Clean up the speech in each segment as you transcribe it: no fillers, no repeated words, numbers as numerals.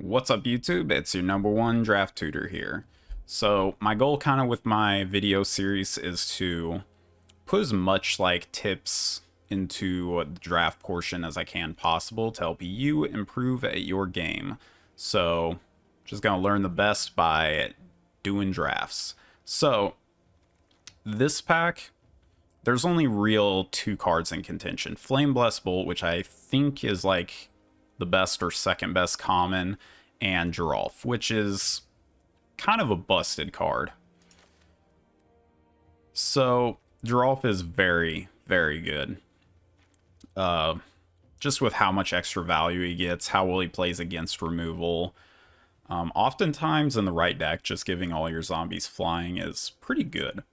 What's up YouTube? It's your #1 draft tutor here. So my goal kind of with my video series is to put as much like tips into the draft portion as I can possible to help you improve at your game. So just gonna learn the best by doing drafts. So this pack, there's only real two cards in contention. Flame Blessed Bolt, which I think is like the best or second best common, and Giralf, which is kind of a busted card. So Giralf is very, very good. Just with how much extra value he gets, how well he plays against removal. Oftentimes in the right deck, just giving all your zombies flying is pretty good.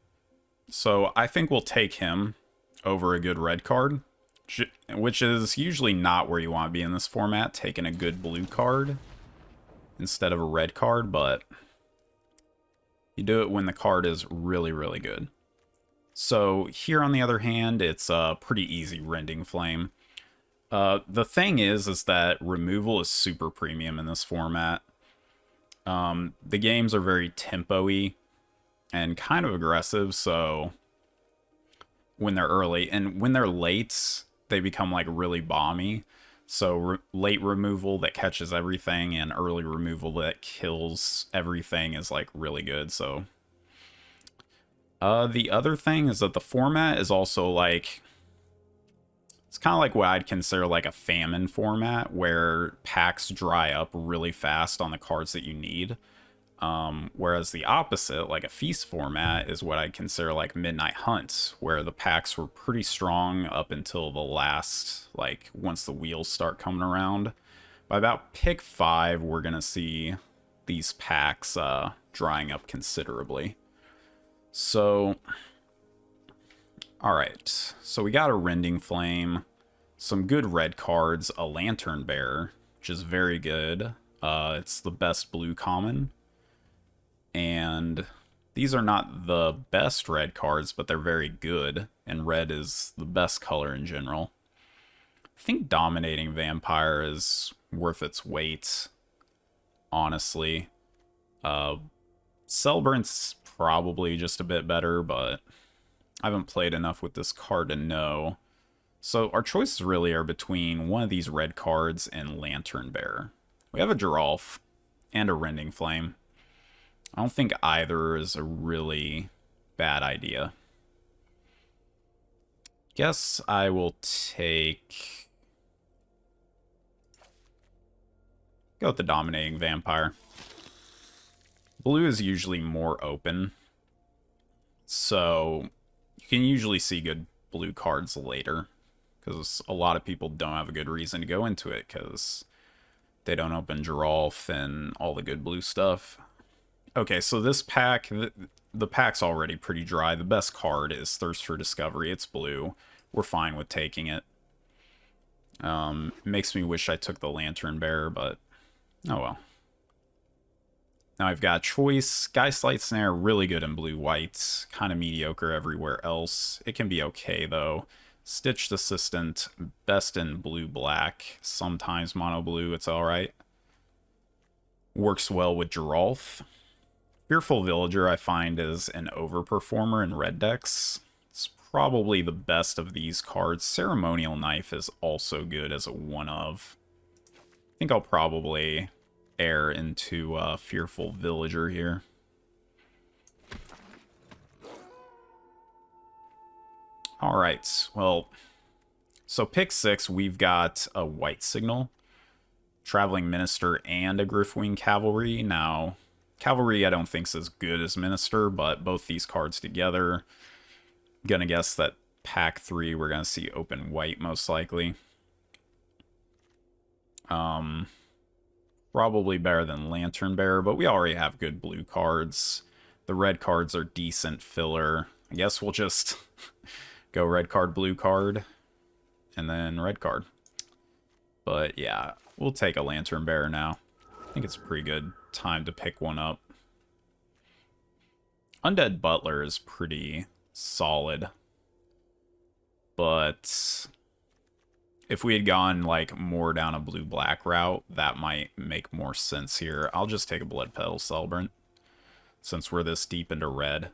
So I think we'll take him over a good red card, which is usually not where you want to be in this format, taking a good blue card instead of a red card, but you do it when the card is really, really good. So here on the other hand, it's a pretty easy Rending Flame. The thing is that removal is super premium in this format. The games are very tempo-y and kind of aggressive, so when they're early, and when they're late, they become like really bomby. So late removal that catches everything and early removal that kills everything is like really good. So the other thing is that the format is also like, it's kind of like what I'd consider like a famine format, where packs dry up really fast on the cards that you need. Whereas the opposite, like a feast format, is what I'd consider like Midnight Hunt, where the packs were pretty strong up until the last, like once the wheels start coming around. By about pick 5, we're going to see these packs drying up considerably. So, alright, so we got a Rending Flame, some good red cards, a Lantern Bearer, which is very good. It's the best blue common. And these are not the best red cards, but they're very good, and red is the best color in general. I think Dominating Vampire is worth its weight, honestly. Celebrant's probably just a bit better, but I haven't played enough with this card to know. So our choices really are between one of these red cards and Lantern Bearer. We have a Giralf and a Rending Flame. I don't think either is a really bad idea. Guess I will go with the Dominating Vampire. Blue is usually more open, so you can usually see good blue cards later, because a lot of people don't have a good reason to go into it, because they don't open Giralf and all the good blue stuff. Okay, so this pack, the pack's already pretty dry. The best card is Thirst for Discovery. It's blue. We're fine with taking it. Makes me wish I took the Lantern Bearer, but oh well. Now I've got Choice. Geistlight Snare, really good in blue-white. Kind of mediocre everywhere else. It can be okay, though. Stitched Assistant, best in blue-black. Sometimes mono-blue, it's alright. Works well with Giralf. Fearful Villager, I find, is an overperformer in red decks. It's probably the best of these cards. Ceremonial Knife is also good as a one-of. I think I'll probably err into Fearful Villager here. Alright, well, so pick 6, we've got a White Signal, Traveling Minister, and a Griffwing Cavalry. Now, Cavalry I don't think is as good as Minister, but both these cards together, gonna guess that pack 3 we're gonna see open white most likely. Probably better than Lantern Bearer, but we already have good blue cards. The red cards are decent filler. I guess we'll just go red card, blue card, and then red card. But yeah, we'll take a Lantern Bearer now. I think it's a pretty good time to pick one up. Undead Butler is pretty solid, but If we had gone like more down a blue-black route, that might make more sense here. I'll just take a Blood Petal Celebrant since we're this deep into red.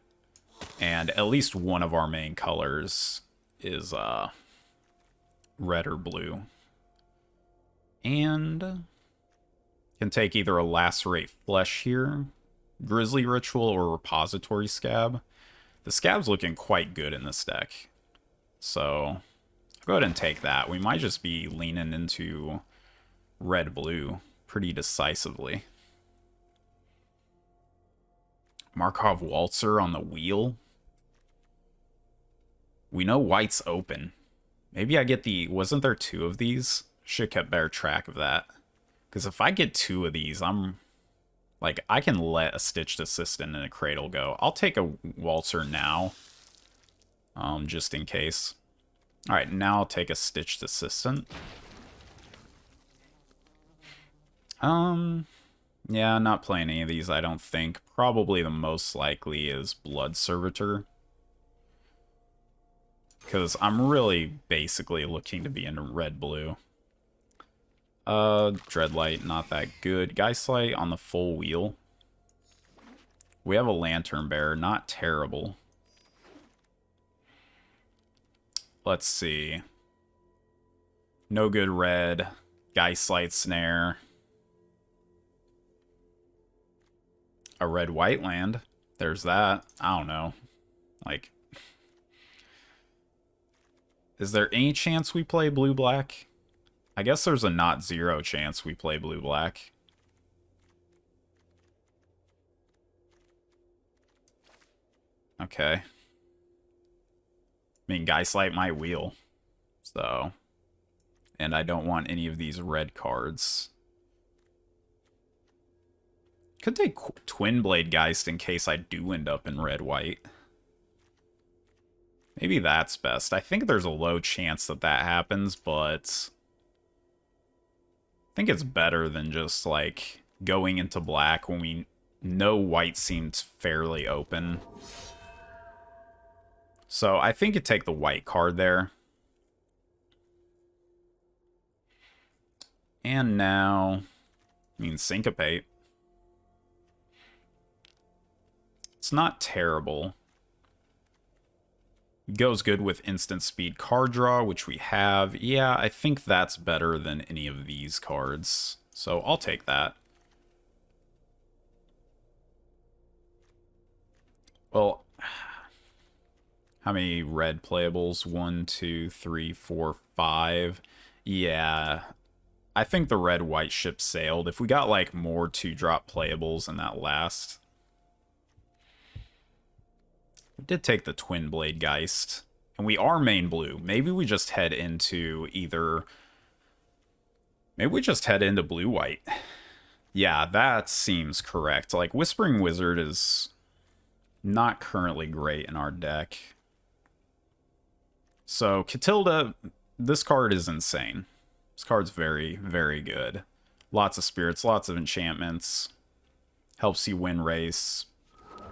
And at least one of our main colors is red or blue. And can take either a Lacerate Flesh here, Grizzly Ritual, or Repository Scab. The Scab's looking quite good in this deck. So go ahead and take that. We might just be leaning into red-blue pretty decisively. Markov Waltzer on the wheel. We know white's open. Maybe I get the... Wasn't there 2 of these? Should have kept better track of that. Because if I get 2 of these, I'm... Like, I can let a Stitched Assistant and a Cradle go. I'll take a Waltzer now. Just in case. Alright, now I'll take a Stitched Assistant. Yeah, not playing any of these, I don't think. Probably the most likely is Blood Servitor. Because I'm really basically looking to be into red-blue. Dreadlight, not that good. Geistlight on the full wheel. We have a Lantern Bearer, not terrible. Let's see. No good red. Geistlight Snare. A red-white land. There's that. I don't know. Like, is there any chance we play blue-black? I guess there's a not zero chance we play blue-black. Okay. I mean, Geistlight might wheel. So. And I don't want any of these red cards. Could take Twin Blade Geist in case I do end up in red-white. Maybe that's best. I think there's a low chance that that happens, but I think it's better than just, like, going into black when we know white seems fairly open. So I think you take the white card there. And now, I mean, Syncopate. It's not terrible. Goes good with instant speed card draw, which we have. Yeah, I think that's better than any of these cards. So I'll take that. Well, how many red playables? 1, 2, 3, 4, 5. Yeah, I think the red-white ship sailed. If we got, like, more 2-drop playables in that last... We did take the Twin Blade Geist. And we are main blue. Maybe we just head into either... Maybe we just head into blue-white. Yeah, that seems correct. Like, Whispering Wizard is not currently great in our deck. So, Catilda, this card is insane. This card's very, very good. Lots of spirits, lots of enchantments. Helps you win race.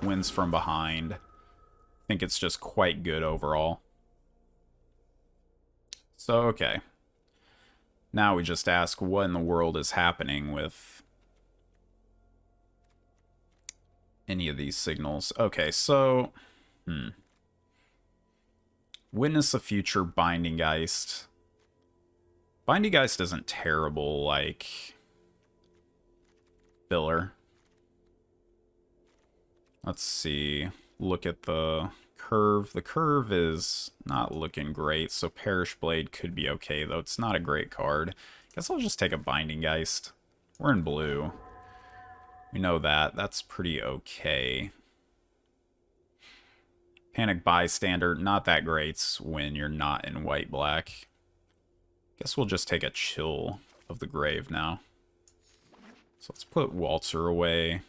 Wins from behind. I think it's just quite good overall. So, okay. Now we just ask what in the world is happening with any of these signals. Okay, so... Witness the Future, Binding Geist. Binding Geist isn't terrible, like... filler. Let's see... Look at the curve. The curve is not looking great, so Perish Blade could be okay, though it's not a great card. Guess I'll just take a Binding Geist. We're in blue. We know that. That's pretty okay. Panic Bystander, not that great when you're not in white-black. Guess we'll just take a Chill of the Grave now. So let's put Waltzer away.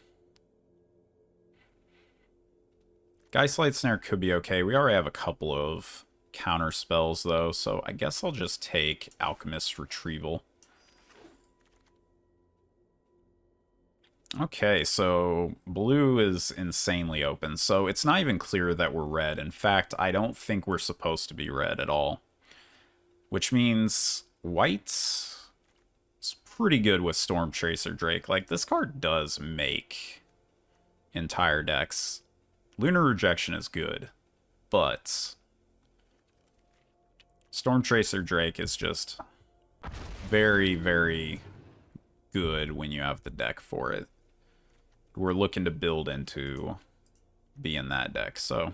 Geistlight Snare could be okay. We already have a couple of counter spells, though, so I guess I'll just take Alchemist's Retrieval. Okay, so blue is insanely open, so it's not even clear that we're red. In fact, I don't think we're supposed to be red at all. Which means White's pretty good with Storm Tracer Drake. Like, this card does make entire decks. Lunar Rejection is good, but Storm Tracer Drake is just very, very good when you have the deck for it. We're looking to build into being that deck, so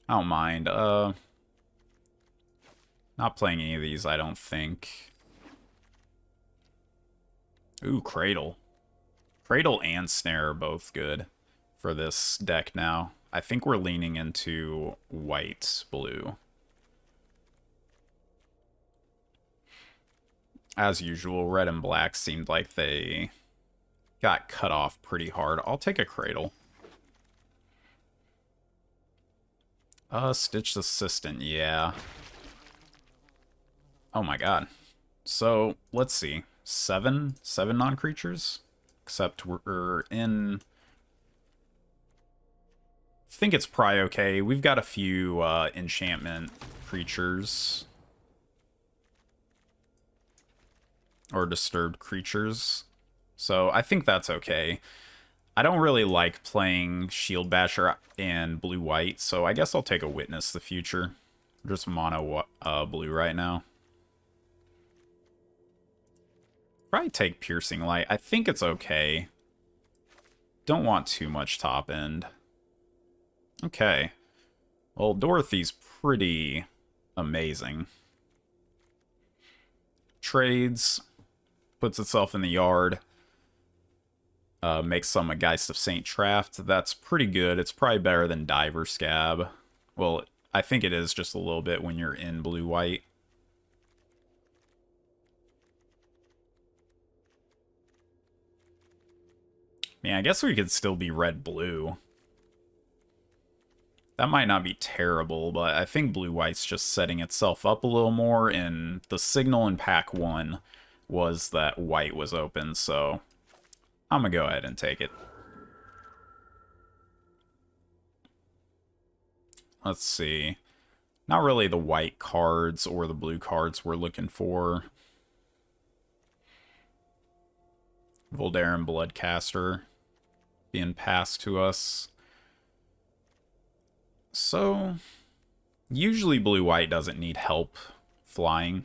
I don't mind. Not playing any of these, I don't think. Ooh, Cradle. Cradle and Snare are both good for this deck now. I think we're leaning into white-blue. As usual, red and black seemed like they got cut off pretty hard. I'll take a Cradle. Stitched Assistant, yeah. Oh my god. So, let's see. Seven non-creatures? Except we're in... I think it's probably okay. We've got a few enchantment creatures. Or disturbed creatures. So I think that's okay. I don't really like playing Shield Basher and blue-white, so I guess I'll take a Witness the Future. Just mono blue right now. Probably take Piercing Light. I think it's okay. Don't want too much top end. Okay. Well, Dorothy's pretty amazing. Trades. Puts itself in the yard. Makes some a Geist of Saint Traft. That's pretty good. It's probably better than Diver Scab. Well, I think it is just a little bit when you're in blue-white. Man, I guess we could still be red-blue. That might not be terrible, but I think blue-white's just setting itself up a little more, and the signal in pack 1 was that white was open, so I'm gonna go ahead and take it. Let's see. Not really the white cards or the blue cards we're looking for. Voldaren Bloodcaster being passed to us. So, usually blue-white doesn't need help flying.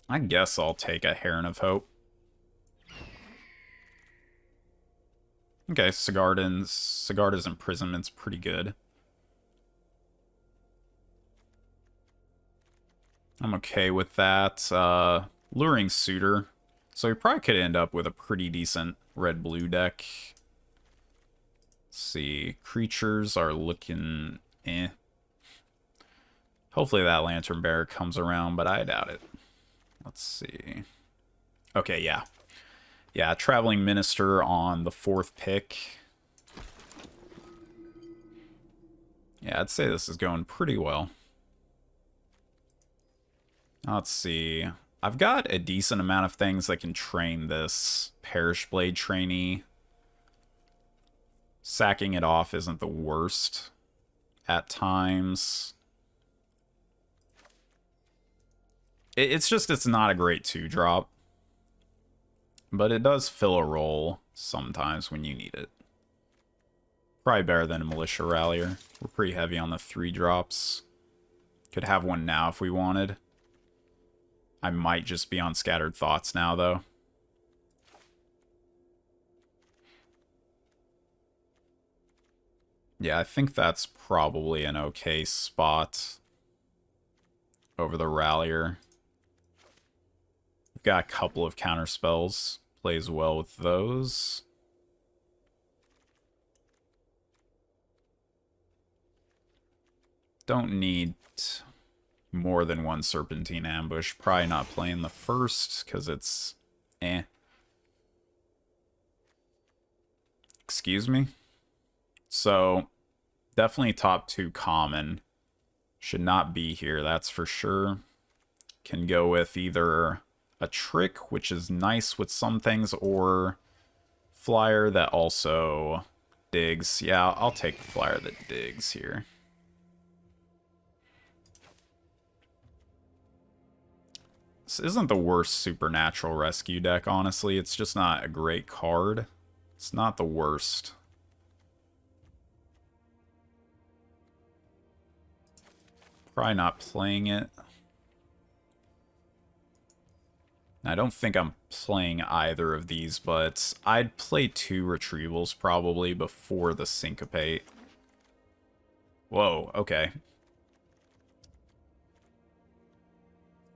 I guess I'll take a Heron of Hope. Okay, Sigarda's Imprisonment's pretty good. I'm okay with that. Luring Suitor. So we probably could end up with a pretty decent red-blue deck. Let's see. Creatures are looking eh. Hopefully that Lantern Bearer comes around, but I doubt it. Let's see. Okay, yeah. Yeah, Traveling Minister on the 4th pick. Yeah, I'd say this is going pretty well. Let's see. I've got a decent amount of things that can train this Perish Blade trainee. Sacking it off isn't the worst at times. It's just, it's not a great 2-drop. But it does fill a role sometimes when you need it. Probably better than a Militia Rallier. We're pretty heavy on the 3-drops. Could have one now if we wanted. I might just be on Scattered Thoughts now, though. Yeah, I think that's probably an okay spot over the Rallier. We've got a couple of counter spells. Plays well with those. Don't need more than one Serpentine Ambush. Probably not playing the first, because it's eh. Excuse me? So, definitely top 2 common. Should not be here, that's for sure. Can go with either a Trick, which is nice with some things, or Flyer that also digs. Yeah, I'll take the Flyer that digs here. This isn't the worst Supernatural Rescue deck, honestly. It's just not a great card. It's not the worst. Probably not playing it. I don't think I'm playing either of these, but I'd play 2 Retrievals probably before the Syncopate. Whoa, okay.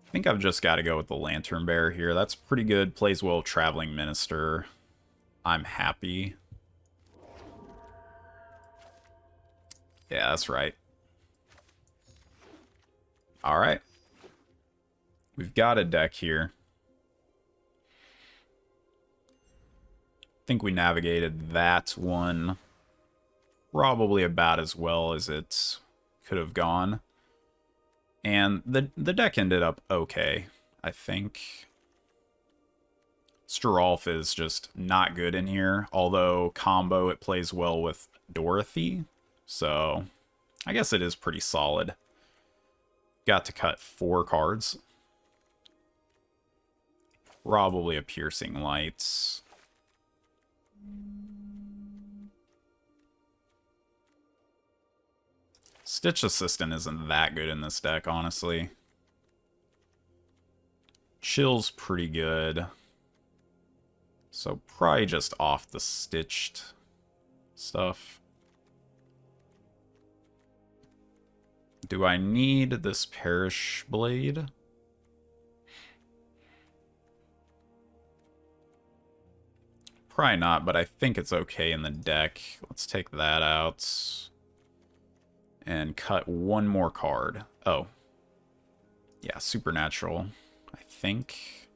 I think I've just got to go with the Lantern Bearer here. That's pretty good. Plays well with Traveling Minister. I'm happy. Yeah, that's right. Alright. We've got a deck here. I think we navigated that one probably about as well as it could have gone. And the deck ended up okay, I think. Strolf is just not good in here, although combo it plays well with Dorothy, so I guess it is pretty solid. Got to cut 4 cards. Probably a Piercing Lights. Stitch Assistant isn't that good in this deck, honestly. Chill's pretty good. So probably just off the stitched stuff. Do I need this Perish Blade? Probably not, but I think it's okay in the deck. Let's take that out. And cut 1 more card. Oh. Yeah, Supernatural, I think.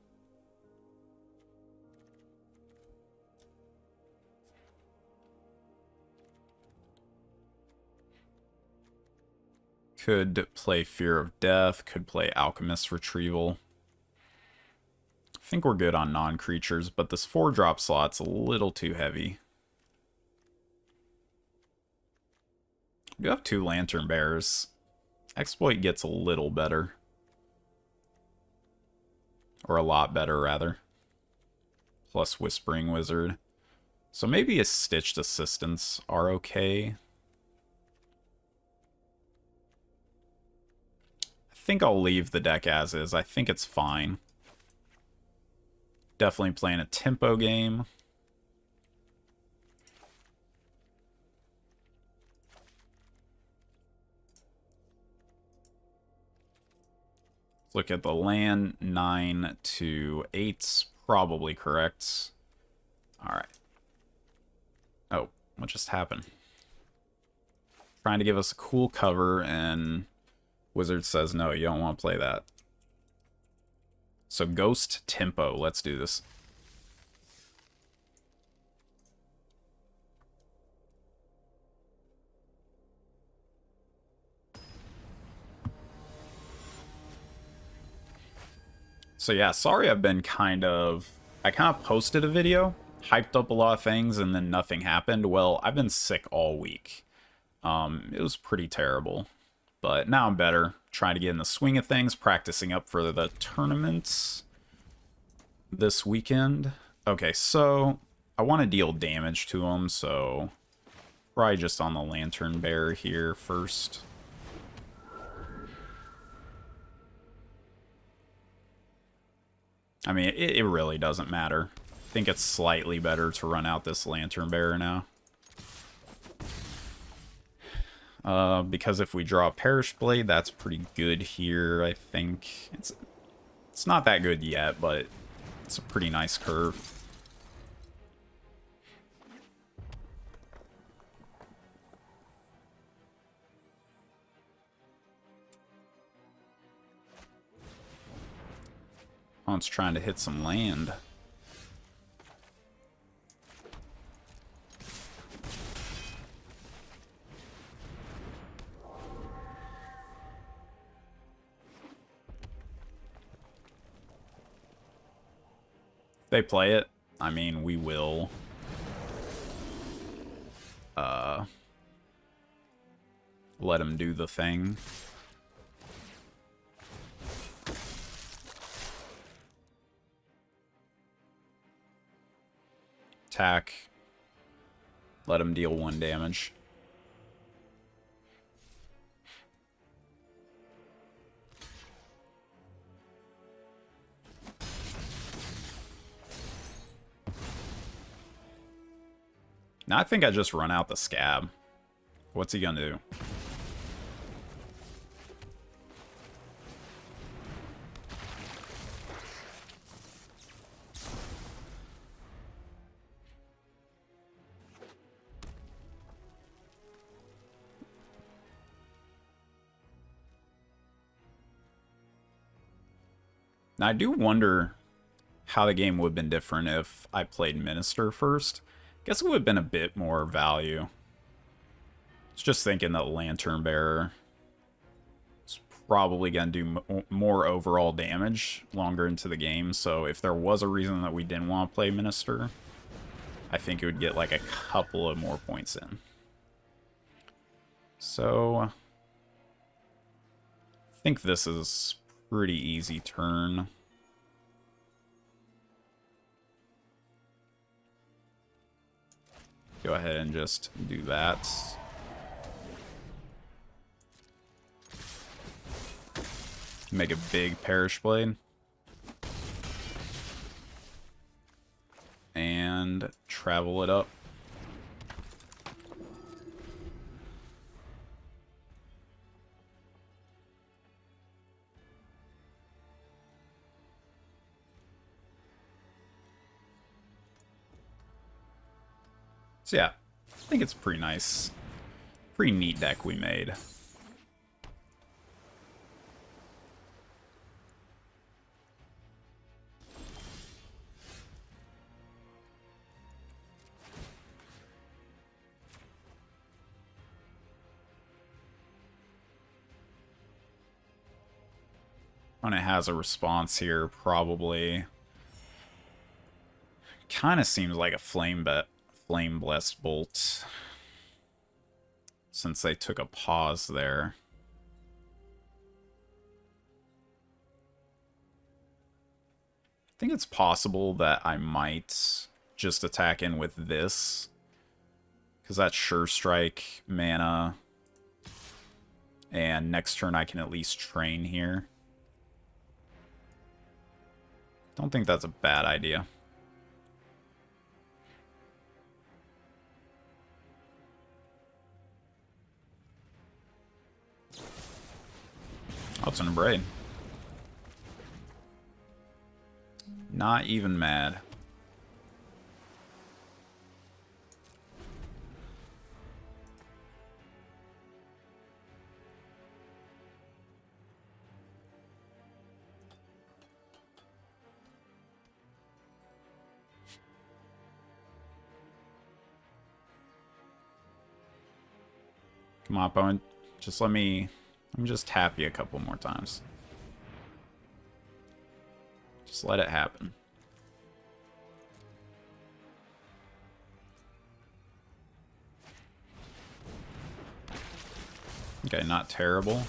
Could play Fear of Death, could play Alchemist Retrieval. I think we're good on non-creatures, but this 4-drop slot's a little too heavy. We do have 2 Lantern Bearers. Exploit gets a little better. Or a lot better, rather. Plus Whispering Wizard. So maybe a Stitched Assistants are okay. I think I'll leave the deck as is. I think it's fine. Definitely playing a tempo game. Look at the land. 9 to 8's probably correct. Alright. Oh, what just happened? Trying to give us a cool cover, and Wizard says no, you don't want to play that. So Ghost Tempo, let's do this. So yeah, sorry I've been I kind of posted a video, hyped up a lot of things, and then nothing happened. Well, I've been sick all week. It was pretty terrible. But now I'm better, trying to get in the swing of things, practicing up for the tournaments this weekend. Okay, so I want to deal damage to him, so probably just on the Lantern Bearer here first. I mean, it really doesn't matter. I think it's slightly better to run out this Lantern Bearer now. Because if we draw a Perish Blade, that's pretty good here, I think. It's not that good yet, but it's a pretty nice curve. Opponent's trying to hit some land. If they play it, I mean, we will let them do the thing. Attack. Let him deal 1 damage. Now I think I just run out the Scab. What's he gonna do? Now I do wonder how the game would have been different if I played Minister first. Guess it would have been a bit more value. It's just thinking that Lantern Bearer is probably going to do more overall damage longer into the game. So if there was a reason that we didn't want to play Minister, I think it would get like a couple of more points in. So I think this is pretty easy turn. Go ahead and just do that. Make a big Perish Blade. And travel it up. So yeah, I think it's pretty nice. Pretty neat deck we made. When it has a response here, probably. Kind of seems like a Flame Blessed Bolt. Since they took a pause there. I think it's possible that I might just attack in with this. Because that's Sure Strike, mana. And next turn I can at least train here. Don't think that's a bad idea. Oh, it's in a braid. Not even mad. Come on, opponent. Just let me just tap you a couple more times. Just let it happen. Okay, not terrible.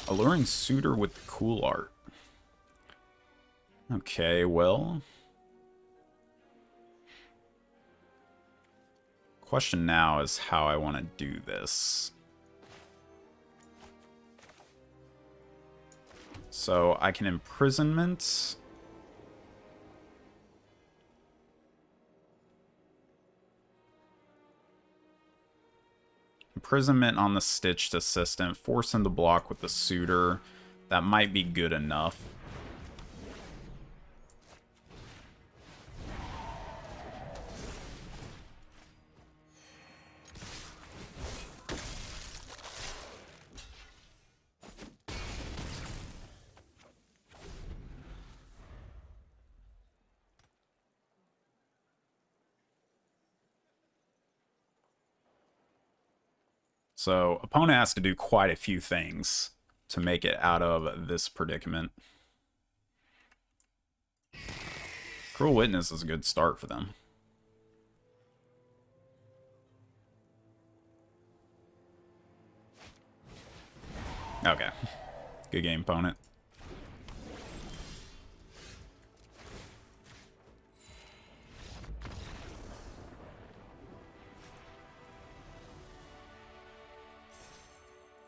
Alluring Suitor with the cool art. Okay, well. Question now is how I want to do this. So I can Imprisonment. Imprisonment on the Stitched Assistant, force him to block with the Suitor. That might be good enough. So opponent has to do quite a few things to make it out of this predicament. Cruel Witness is a good start for them. Okay. Good game, opponent.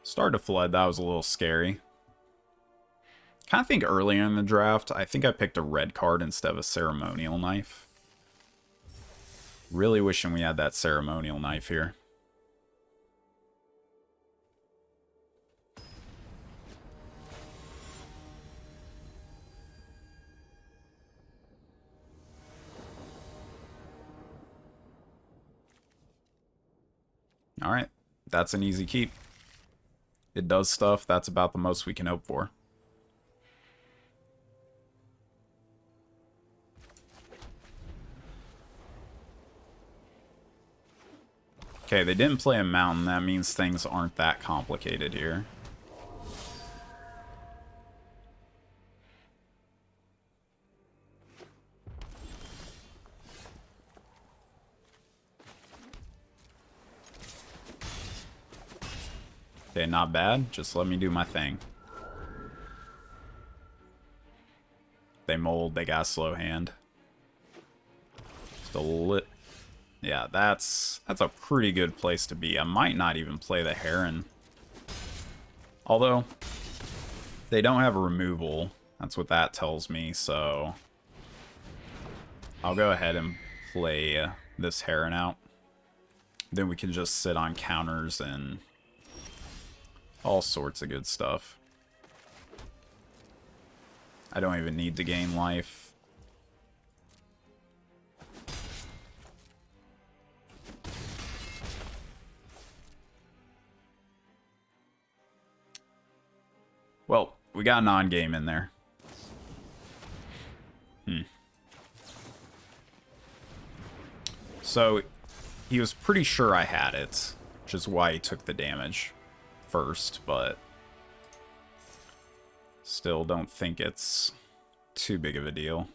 Start to Flood, that was a little scary. Kind of think earlier in the draft, I think I picked a red card instead of a Ceremonial Knife. Really wishing we had that Ceremonial Knife here. Alright, that's an easy keep. It does stuff, that's about the most we can hope for. Okay, they didn't play a mountain, that means things aren't that complicated here. Okay, not bad. Just let me do my thing. They mold, they got a slow hand. Still lit. Yeah, that's a pretty good place to be. I might not even play the Heron. Although, they don't have a removal. That's what that tells me, so... I'll go ahead and play this Heron out. Then we can just sit on counters and... all sorts of good stuff. I don't even need to gain life. Well, we got an on-game in there. So, he was pretty sure I had it, which is why he took the damage first, but still don't think it's too big of a deal.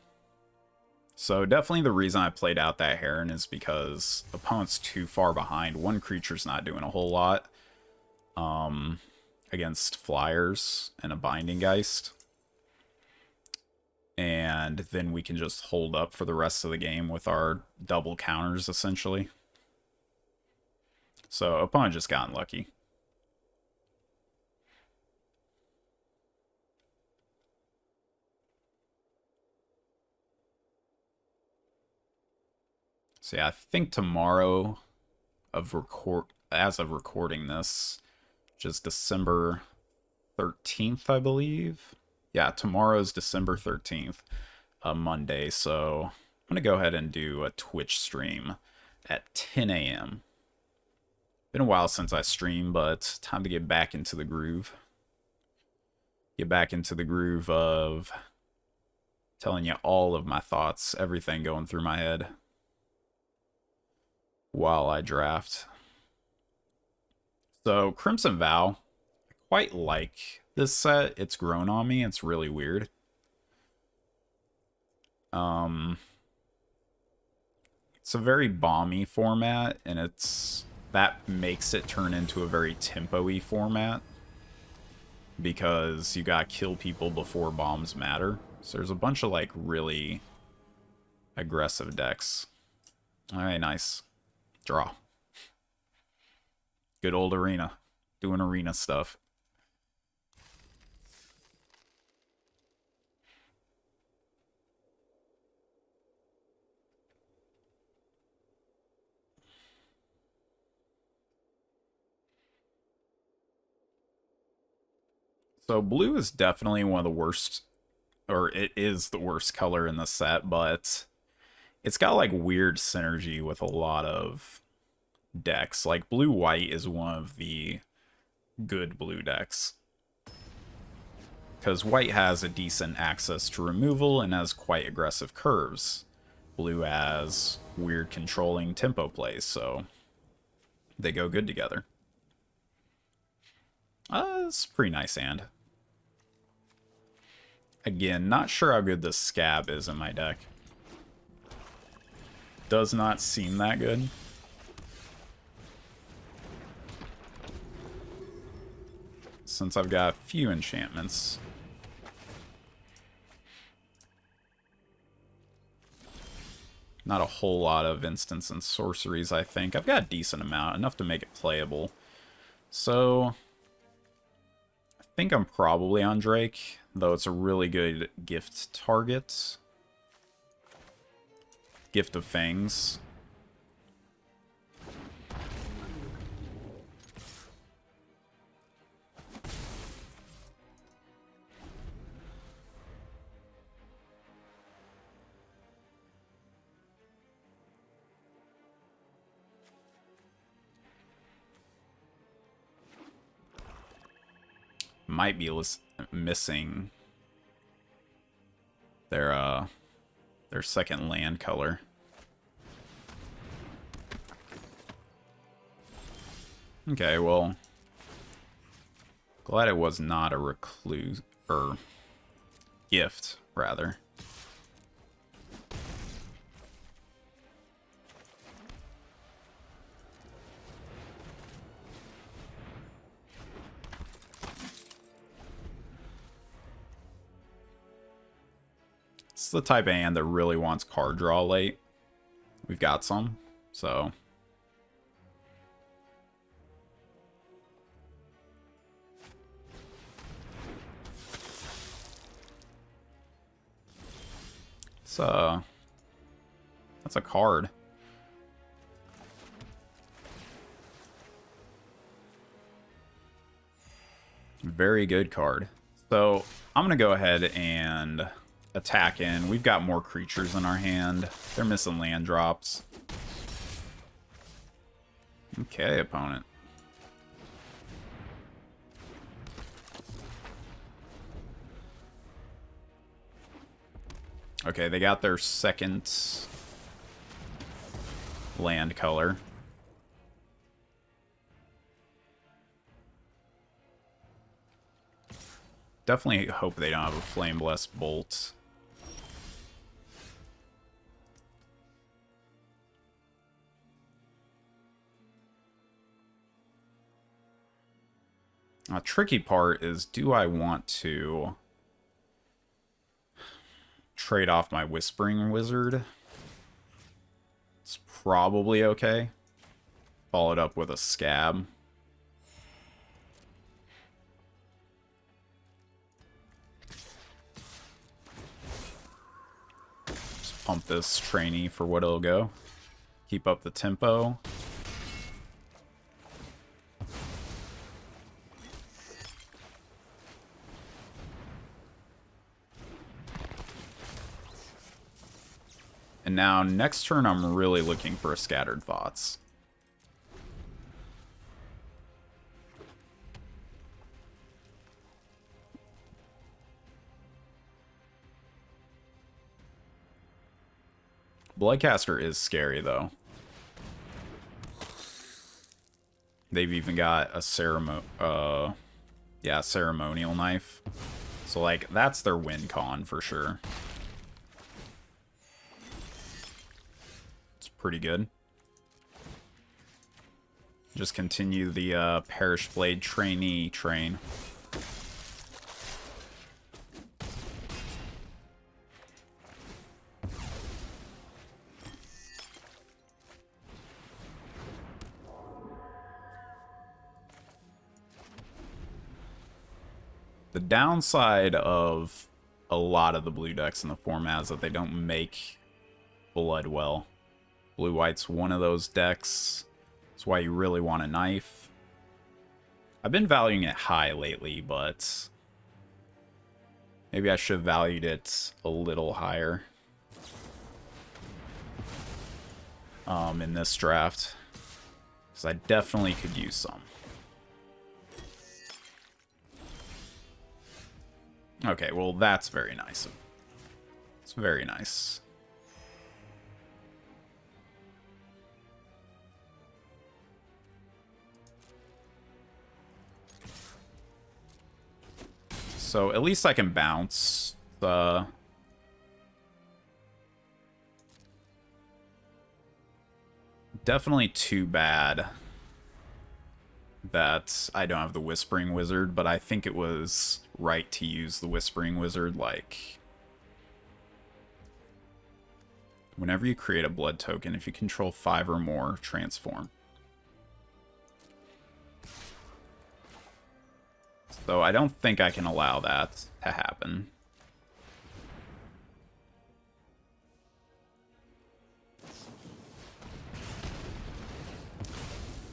So definitely the reason I played out that Heron is because opponent's too far behind. One creature's not doing a whole lot against flyers and a Binding Geist. And then we can just hold up for the rest of the game with our double counters, essentially. So opponent just got unlucky. So yeah, I think tomorrow as of recording this, which is December 13th, I believe. Yeah, tomorrow's December 13th, Monday, so I'm going to go ahead and do a Twitch stream at 10 a.m. Been a while since I streamed, but time to get back into the groove. Get back into the groove of telling you all of my thoughts, everything going through my head while I draft. So, Crimson Vow, I quite like this set. It's grown on me. It's really weird. It's a very bomby format, and that makes it turn into a very tempo-y format because you gotta kill people before bombs matter. So there's a bunch of like really aggressive decks. Alright, nice. Draw. Good old arena. Doing arena stuff. So blue is definitely one of the worst, or it is the worst color in the set, but it's got like weird synergy with a lot of decks. Like blue-white is one of the good blue decks, because white has a decent access to removal and has quite aggressive curves. Blue has weird controlling tempo plays, so they go good together. It's a pretty nice hand. Again, not sure how good this scab is in my deck. Does not seem that good. Since I've got a few enchantments. Not a whole lot of instants and sorceries, I think. I've got a decent amount, enough to make it playable. So, I think I'm probably on Drake, though it's a really good gift target. Gift of Fangs. Might be missing their second land color. Okay, well, glad it was not a recluse, or gift, rather. It's the type of hand that really wants card draw late. We've got some, so... That's a card. Very good card. So, I'm gonna go ahead and attack in. We've got more creatures in our hand. They're missing land drops. Okay, opponent. Okay, they got their second land color. Definitely hope they don't have a Flameless Bolt. A tricky part is, do I want to trade off my Whispering Wizard? It's probably okay. Followed up with a Scab. Just pump this trainee for what it'll go. Keep up the tempo. And now, next turn, I'm really looking for a Scattered Thoughts. Bloodcaster is scary, though. They've even got a ceremonial knife. So, like, that's their win con for sure. Pretty good. Just continue the Perish Blade trainee train. The downside of a lot of the blue decks in the format is that they don't make blood well. Blue-white's one of those decks. That's why you really want a knife. I've been valuing it high lately, but maybe I should have valued it a little higher in this draft, because I definitely could use some. Okay, well, that's very nice. It's very nice. So at least I can bounce the... Definitely too bad that I don't have the Whispering Wizard, but I think it was right to use the Whispering Wizard, like... Whenever you create a blood token, if you control 5 or more, transform. So I don't think I can allow that to happen.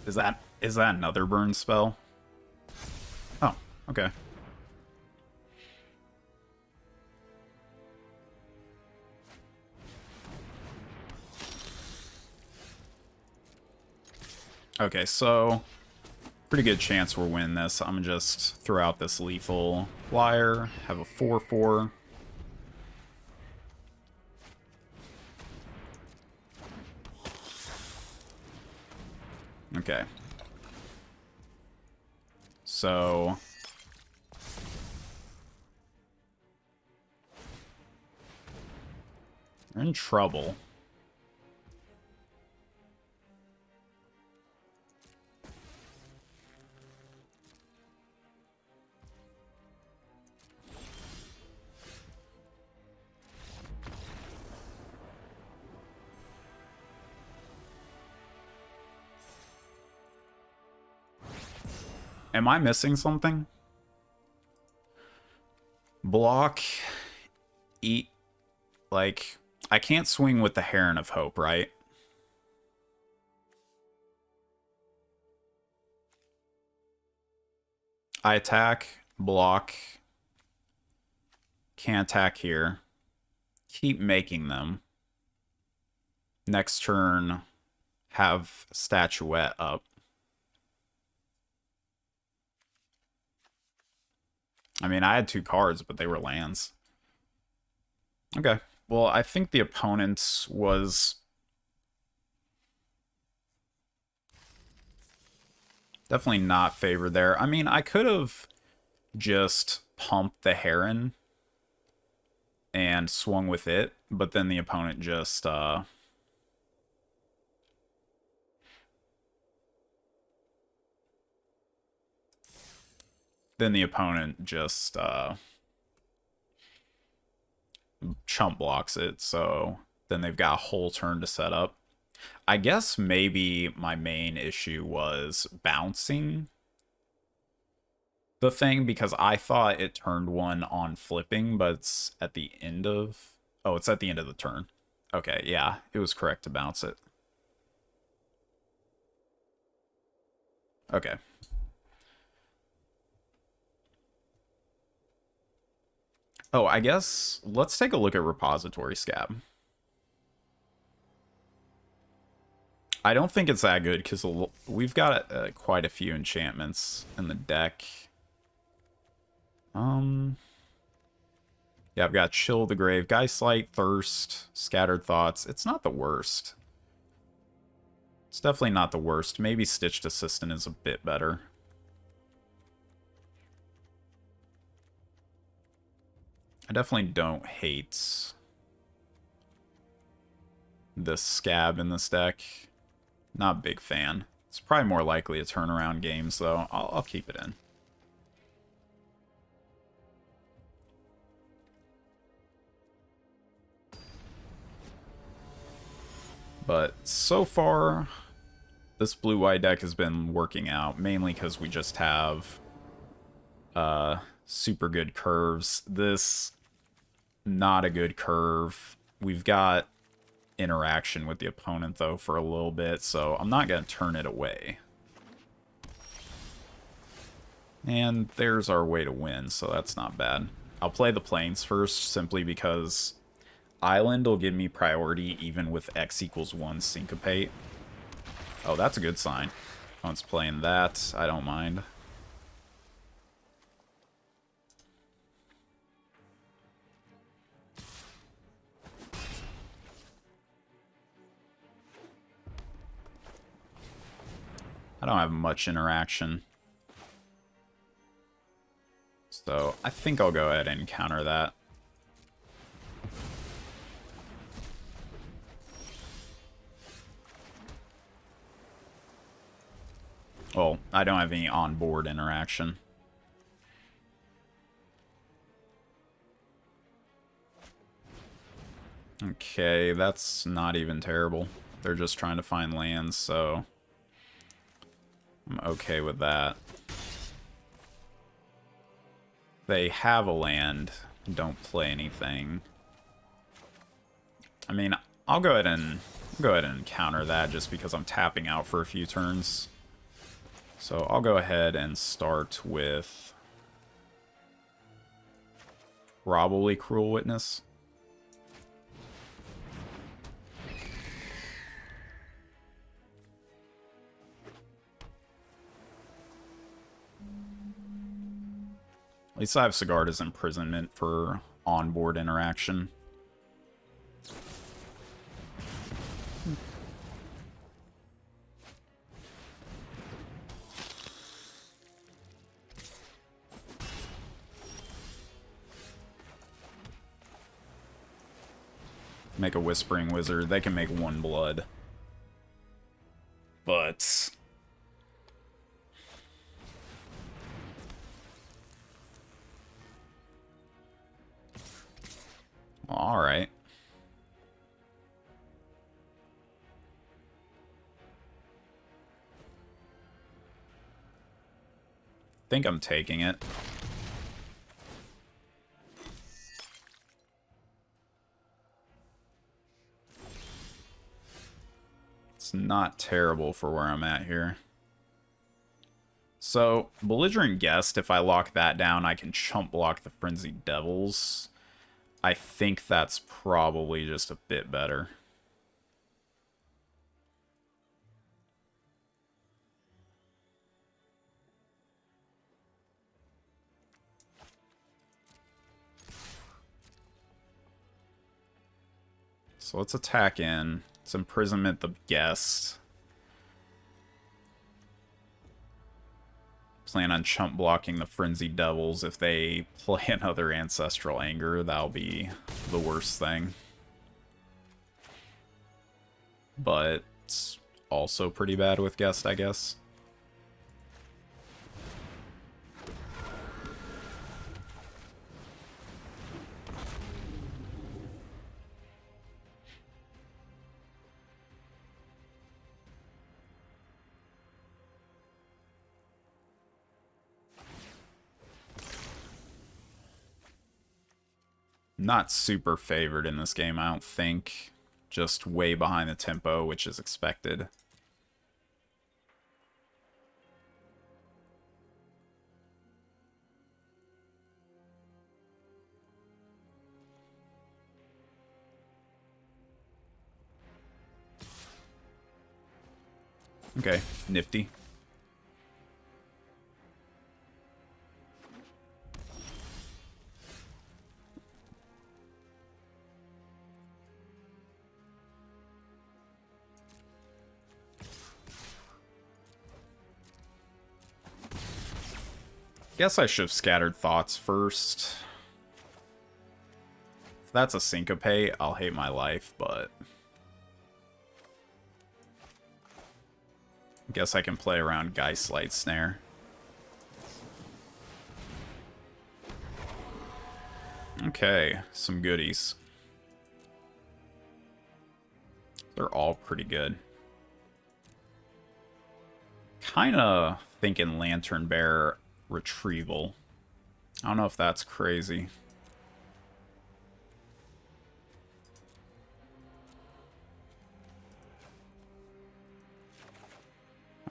Is that another burn spell? Oh, okay. Okay, so pretty good chance we're winning this. I'm gonna just throw out this lethal flyer, have a 4/4. Okay. So we're in trouble. Am I missing something? Block, eat, like, I can't swing with the Heron of Hope, right? I attack, block, can't attack here. Keep making them. Next turn, have Statuette up. I mean, I had 2 cards, but they were lands. Okay. Well, I think the opponent was definitely not favored there. I mean, I could have just pumped the Heron and swung with it, but then the opponent just chump blocks it, so then they've got a whole turn to set up. I guess maybe my main issue was bouncing the thing, because I thought it turned 1 on flipping, but it's at the end of... Oh, it's at the end of the turn. Okay, yeah, it was correct to bounce it. Okay. Oh, I guess let's take a look at Repository Scab. I don't think it's that good because we've got quite a few enchantments in the deck. Yeah, I've got Chill the Grave, Geistlight, Thirst, Scattered Thoughts. It's not the worst. It's definitely not the worst. Maybe Stitched Assistant is a bit better. I definitely don't hate the Scab in this deck. Not a big fan. It's probably more likely to turn around games, though. I'll keep it in. But so far, this blue-white deck has been working out, mainly because we just have super good curves. This, not a good curve. We've got interaction with the opponent, though, for a little bit, so I'm not going to turn it away. And there's our way to win, so that's not bad. I'll play the Plains first, simply because Island will give me priority even with X = 1 Syncopate. Oh, that's a good sign. Once playing that, I don't mind. I don't have much interaction. So I think I'll go ahead and counter that. Well, I don't have any on-board interaction. Okay, that's not even terrible. They're just trying to find lands, so I'm okay with that. They have a land, don't play anything. I mean, I'll go ahead and counter that just because I'm tapping out for a few turns. So I'll go ahead and start with probably Cruel Witness. At least I have Sigarda's Imprisonment for onboard interaction. Make a Whispering Wizard. They can make 1 blood. But alright. Think I'm taking it. It's not terrible for where I'm at here. So, Belligerent Guest, if I lock that down, I can chump block the Frenzied Devils. I think that's probably just a bit better. So let's attack in. Let's Imprisonment the Guest. Plan on chump blocking the Frenzied Devils. If they play another Ancestral Anger, that'll be the worst thing. But it's also pretty bad with Guest, I guess. Not super favored in this game, I don't think. Just way behind the tempo, which is expected. Okay, nifty. Guess I should have Scattered Thoughts first. If that's a Syncope, I'll hate my life, but guess I can play around Geistlight Snare. Okay, some goodies. They're all pretty good. Kinda thinking Lantern Bearer Retrieval. I don't know if that's crazy.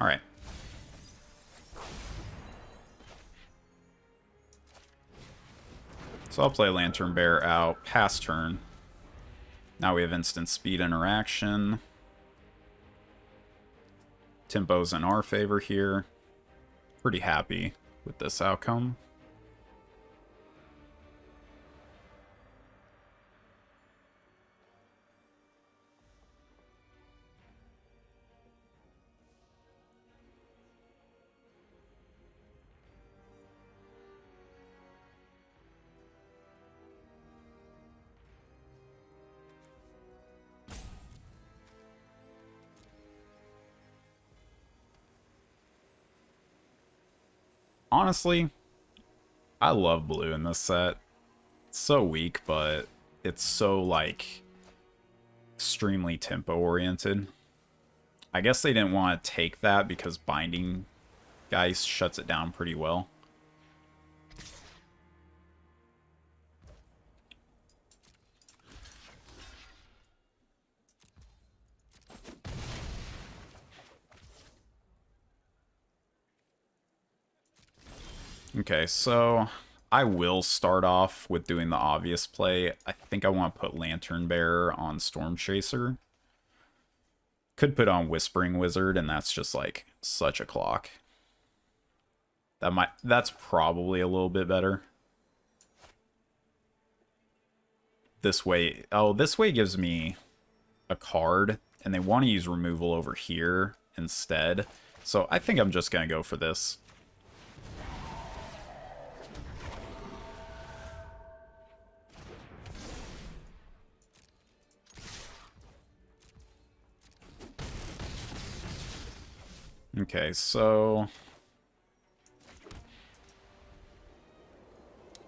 Alright. So I'll play Lantern Bearer out, pass turn. Now we have instant speed interaction. Tempo's in our favor here. Pretty happy with this outcome. Honestly, I love blue in this set. It's so weak, but it's so, like, extremely tempo-oriented. I guess they didn't want to take that because Binding Geist shuts it down pretty well. Okay, so I will start off with doing the obvious play. I think I want to put Lantern Bearer on Storm Chaser. Could put on Whispering Wizard, and that's just like such a clock. That's probably a little bit better. This way, this way gives me a card, and they want to use removal over here instead. So I think I'm just going to go for this. Okay, so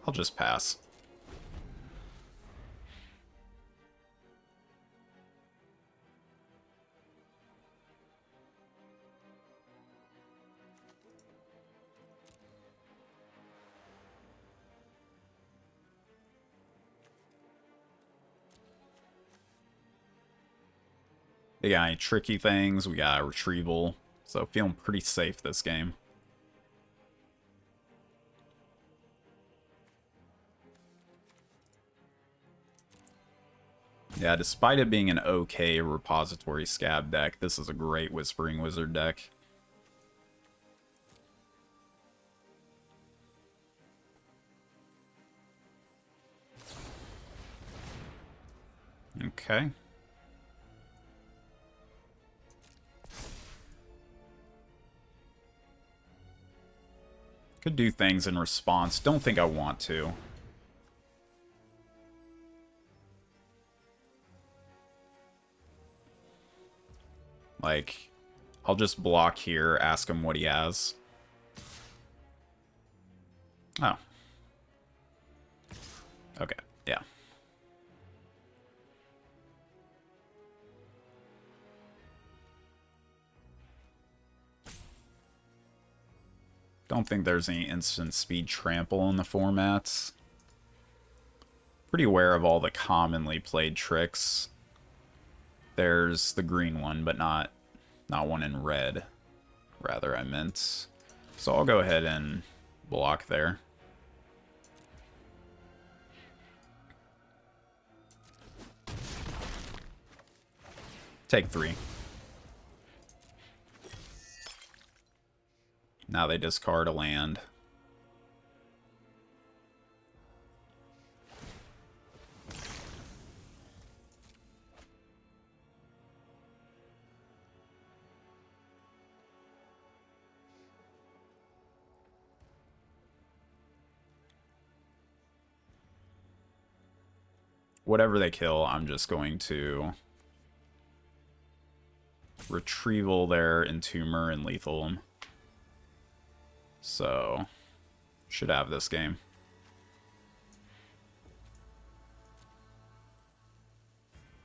I'll just pass. They got any tricky things, we got a retrieval, so feeling pretty safe this game. Yeah, despite it being an okay repository scab deck, this is a great Whispering Wizard deck. Okay. Could do things in response. Don't think I want to. Like, I'll just block here, ask him what he has. Oh. Okay, yeah. Don't think there's any instant speed trample in the formats. Pretty aware of all the commonly played tricks. There's the green one, but not one in red. Rather, I meant. So I'll go ahead and block there. Take 3. Now they discard a land. Whatever they kill, I'm just going to retrieval their Entomber and lethal them. So, should have this game.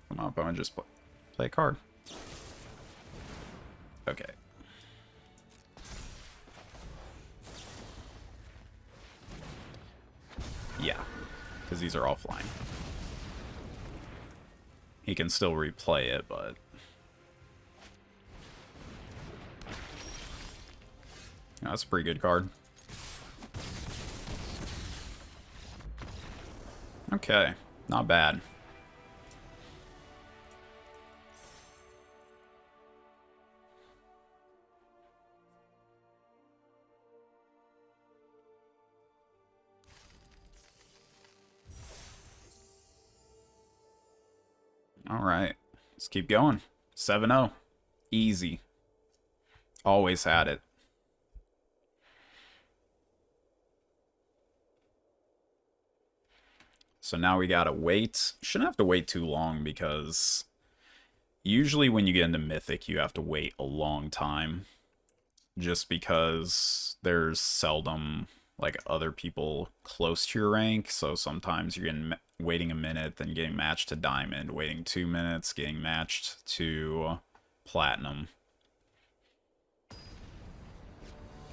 Come on, opponent, just play a card. Okay. Yeah, because these are all flying. He can still replay it, but... Oh, that's a pretty good card. Okay, not bad. Alright, let's keep going. 7-0. Easy. Always had it. So now we gotta wait. Shouldn't have to wait too long because usually when you get into Mythic, you have to wait a long time. just because there's seldom like other people close to your rank, so sometimes you're getting waiting a minute, then getting matched to diamond, waiting 2 minutes, getting matched to platinum.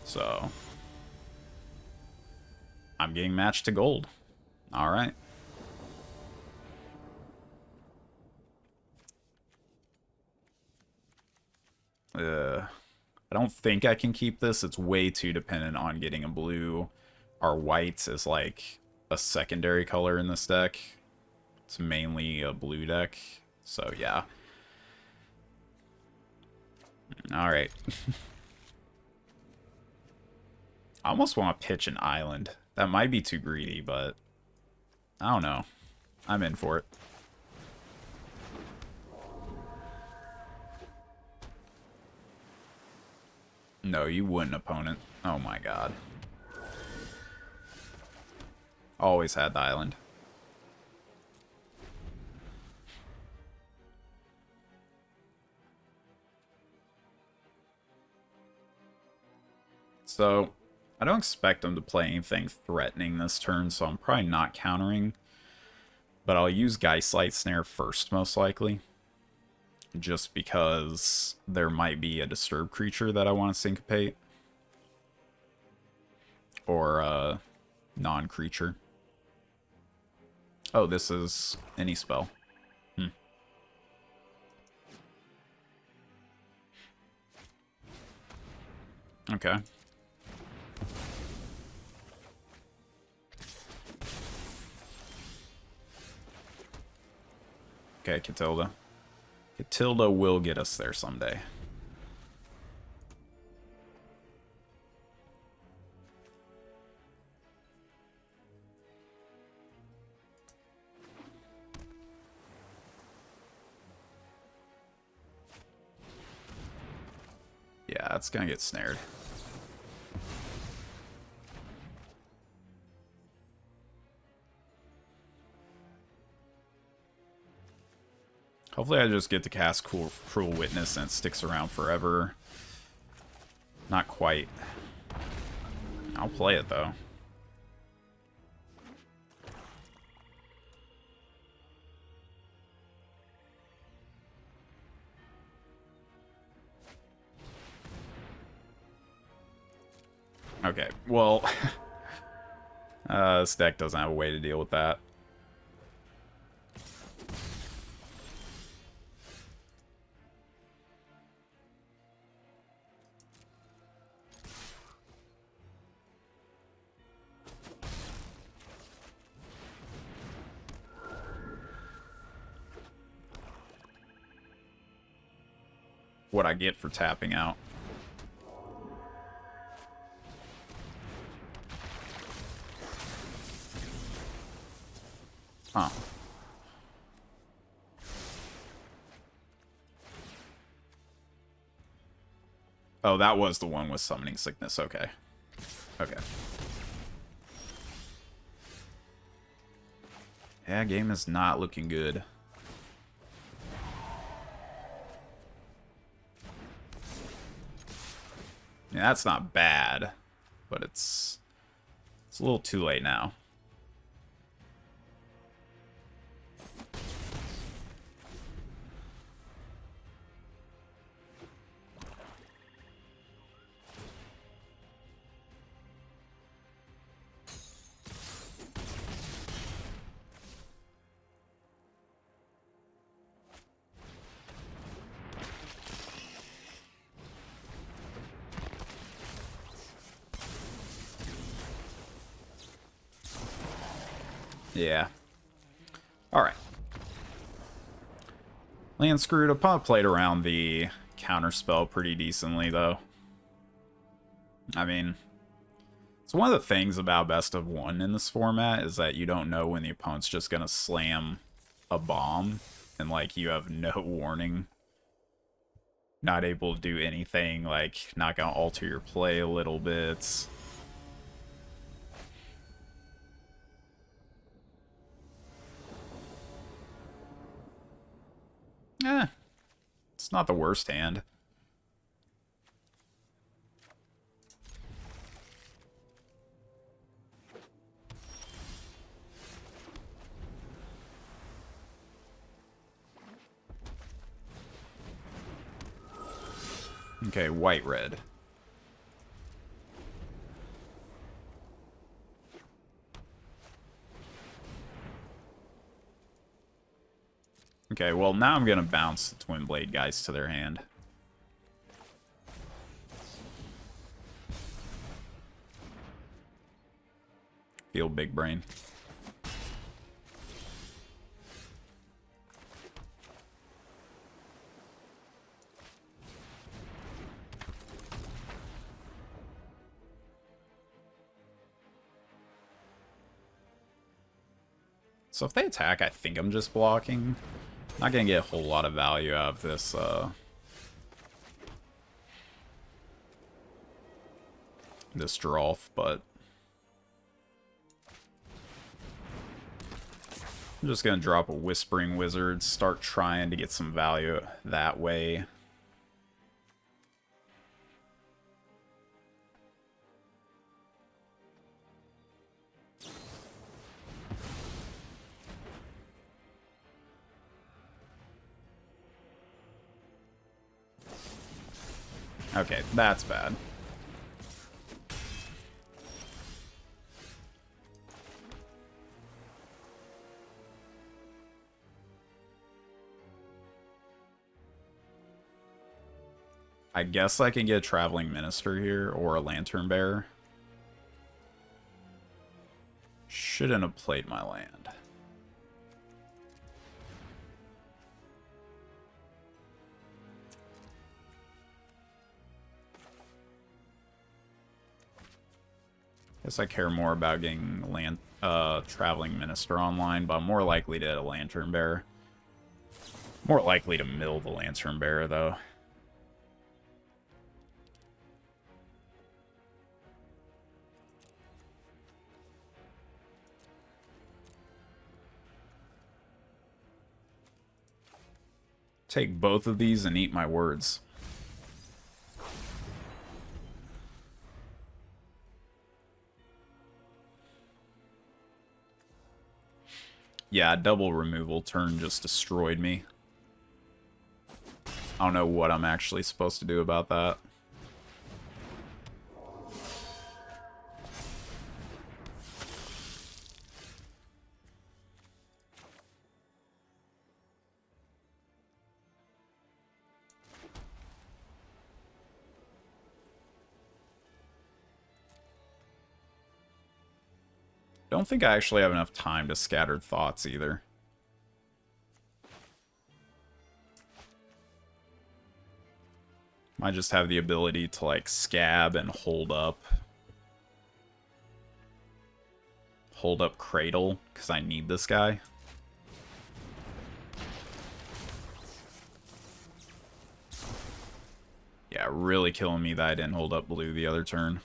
So I'm getting matched to gold. All right. I don't think I can keep this. It's way too dependent on getting a blue. Our whites is like a secondary color in this deck. It's mainly a blue deck. So yeah. Alright. I almost want to pitch an island. That might be too greedy, but I don't know. I'm in for it. No, you wouldn't, opponent. Oh my god. Always had the island. So, I don't expect them to play anything threatening this turn, so I'm probably not countering. But I'll use Geistlight Snare first, most likely. Just because there might be a disturbed creature that I want to syncopate. Or a non-creature. Oh, this is any spell. Okay. Okay, Catilda. Catilda will get us there someday. Yeah, it's gonna get snared. Hopefully I just get to cast Cruel Witness and it sticks around forever. Not quite. I'll play it, though. Okay, well... this deck doesn't have a way to deal with that. What I get for tapping out. Huh. Oh, that was the one with Summoning Sickness. Okay. Okay. Yeah, game is not looking good. I mean, that's not bad, but it's a little too late now. Yeah. Alright. Land screwed. Opponent played around the counterspell pretty decently, though. I mean, it's one of the things about best of one in this format is that you don't know when the opponent's just gonna slam a bomb, and, like, you have no warning. Not able to do anything, like, not gonna alter your play a little bit. It's not the worst hand. Okay, white-red. Okay, well, now I'm going to bounce the Twin Blade guys to their hand. Feel big brain. So if they attack, I think I'm just blocking. Not gonna get a whole lot of value out of this, this draw, but I'm just gonna drop a Whispering Wizard, start trying to get some value that way. Okay, that's bad. I guess I can get a Traveling Minister here, or a Lantern Bearer. Shouldn't have played my land. Guess I care more about getting Traveling Minister online, but I'm more likely to hit a Lantern Bearer. More likely to mill the Lantern Bearer, though. Take both of these and eat my words. Yeah, double removal turn just destroyed me. I don't know what I'm actually supposed to do about that. Don't think I actually have enough time to Scattered Thoughts either. Might just have the ability to, like, scab and hold up. Hold up Cradle, because I need this guy. Yeah, really killing me that I didn't hold up blue the other turn.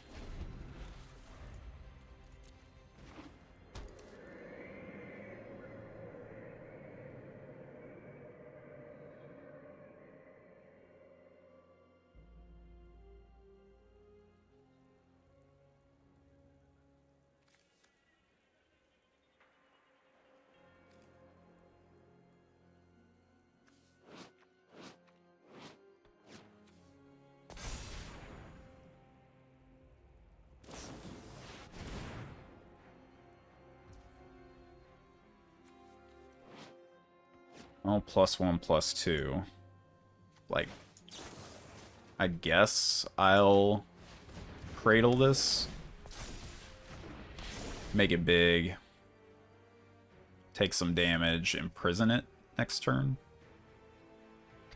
Well, +1/+2. Like, I guess I'll Cradle this. Make it big. Take some damage, imprison it next turn.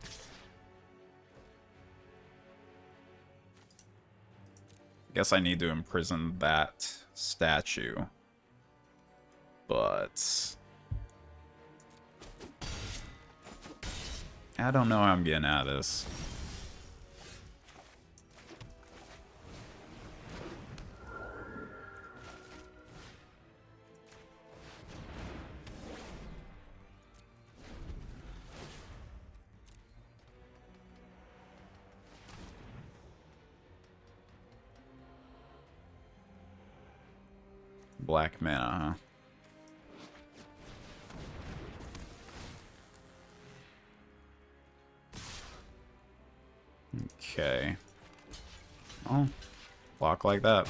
I guess I need to imprison that statue. But I don't know how I'm getting out of this. Black mana, huh? Okay. Oh, block like that.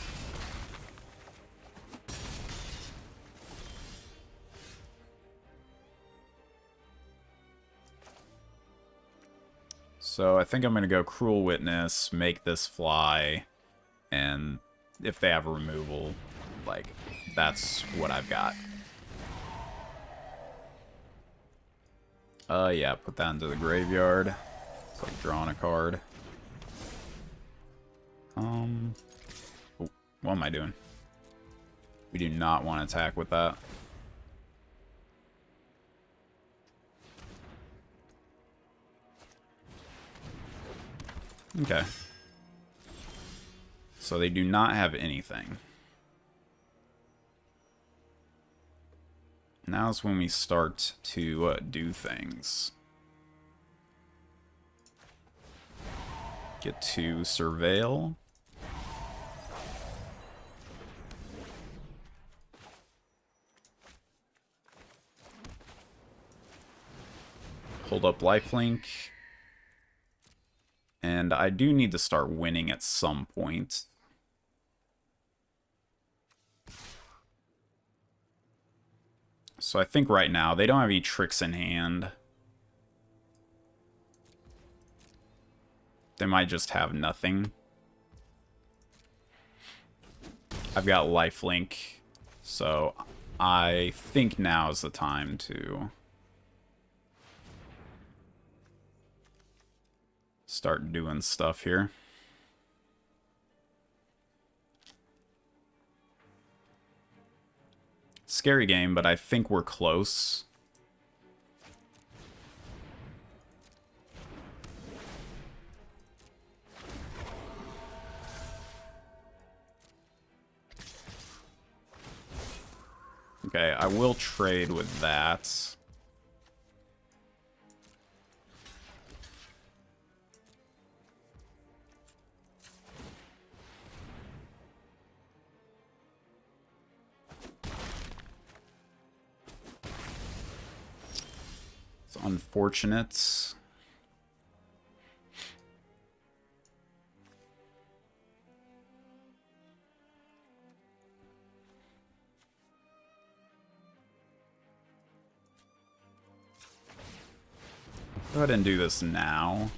So I think I'm going to go Cruel Witness, make this fly, and if they have a removal, like, that's what I've got. Yeah, put that into the graveyard. It's like drawing a card. Oh, what am I doing? We do not want to attack with that. Okay. So they do not have anything. Now's when we start to do things. Get to Surveil. Hold up lifelink. And I do need to start winning at some point. So I think right now they don't have any tricks in hand. They might just have nothing. I've got lifelink, so I think now is the time to start doing stuff here. Scary game, but I think we're close. Okay, I will trade with that. It's unfortunate. Go ahead and do this now.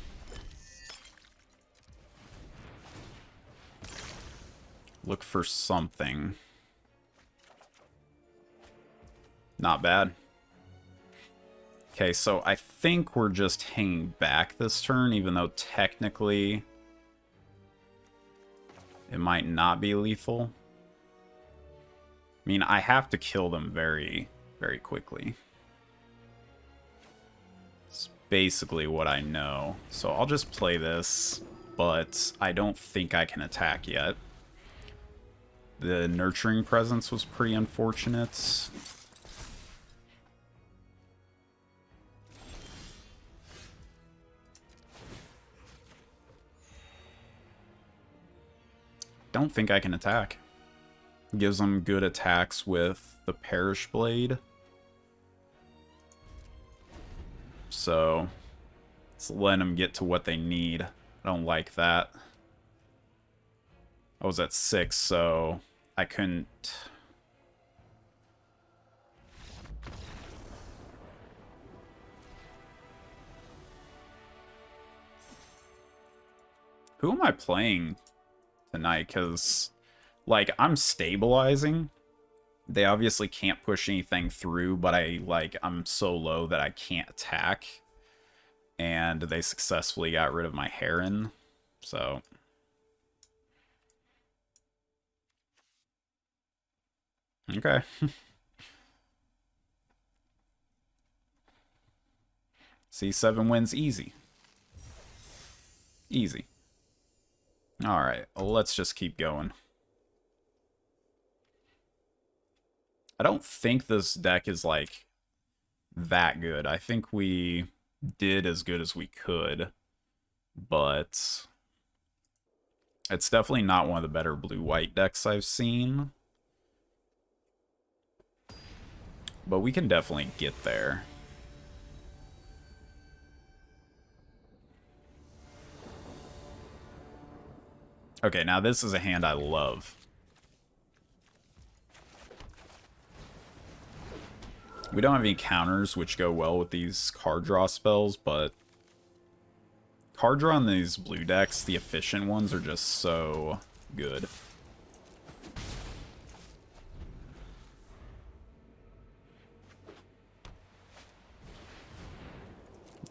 Look for something. Not bad. Okay, so I think we're just hanging back this turn, even though technically it might not be lethal. I mean, I have to kill them very, very quickly. It's basically what I know. So I'll just play this, but I don't think I can attack yet. The Nurturing Presence was pretty unfortunate. Don't think I can attack. Gives them good attacks with the Perish Blade. So, let's let them get to what they need. I don't like that. I was at 6, so I couldn't... Who am I playing tonight? Because, like, I'm stabilizing. They obviously can't push anything through, but I'm so low that I can't attack. And they successfully got rid of my Heron. So... Okay. C7 wins easy. Easy. Alright, let's just keep going. I don't think this deck is, like, that good. I think we did as good as we could, but it's definitely not one of the better blue-white decks I've seen. But we can definitely get there. Okay, now this is a hand I love. We don't have any counters which go well with these card draw spells, but card draw on these blue decks, the efficient ones, are just so good.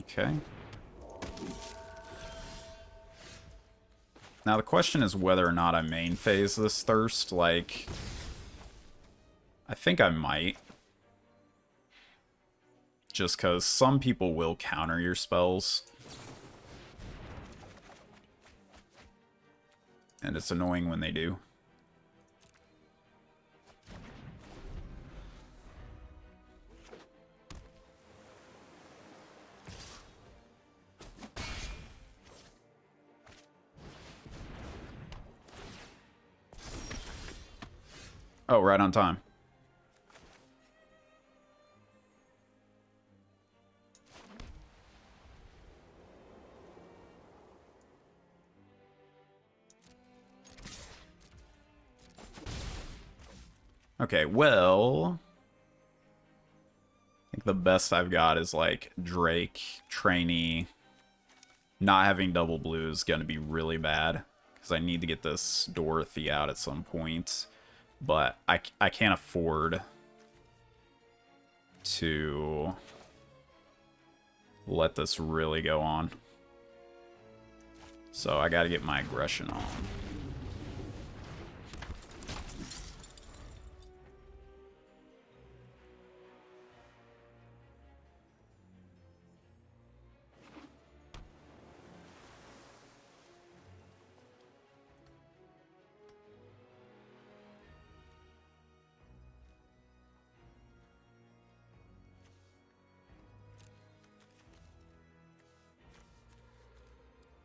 Okay. Now the question is whether or not I main phase this Thirst. Like, I think I might. Just because some people will counter your spells. And it's annoying when they do. Oh, right on time. Okay, well, I think the best I've got is like Drake, Trainee. Not having double blue is going to be really bad because I need to get this Dorothy out at some point. But I can't afford to let this really go on. So I got to get my aggression on.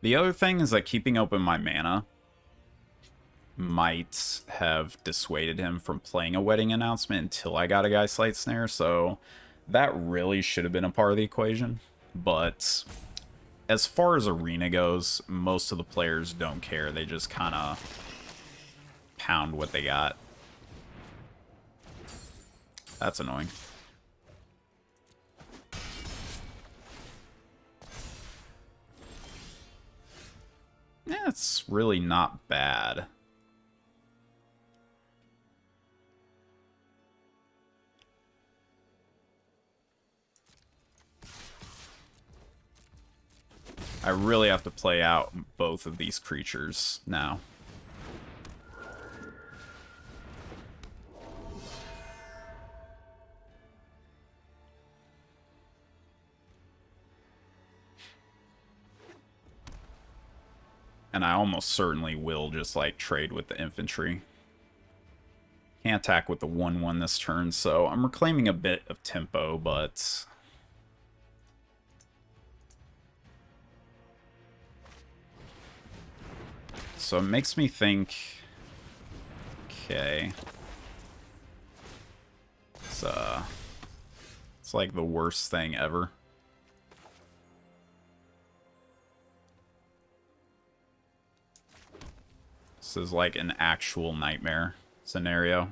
The other thing is that keeping open my mana might have dissuaded him from playing a wedding announcement until I got a Guy Slight Snare, so that really should have been a part of the equation. But as far as Arena goes, most of the players don't care. They just kind of pound what they got. That's annoying. Yeah, it's really not bad. I really have to play out both of these creatures now. And I almost certainly will just, like, trade with the infantry. Can't attack with the 1/1 this turn, so I'm reclaiming a bit of tempo, but... So it makes me think... Okay. It's like the worst thing ever. This is like an actual nightmare scenario.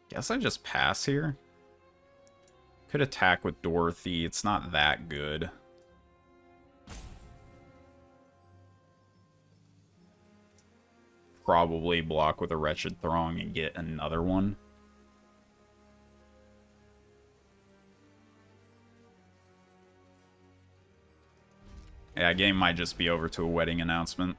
Guess I just pass here. Could attack with Dorothy. It's not that good. Probably block with a Wretched Throng and get another one. Yeah, game might just be over to a wedding announcement.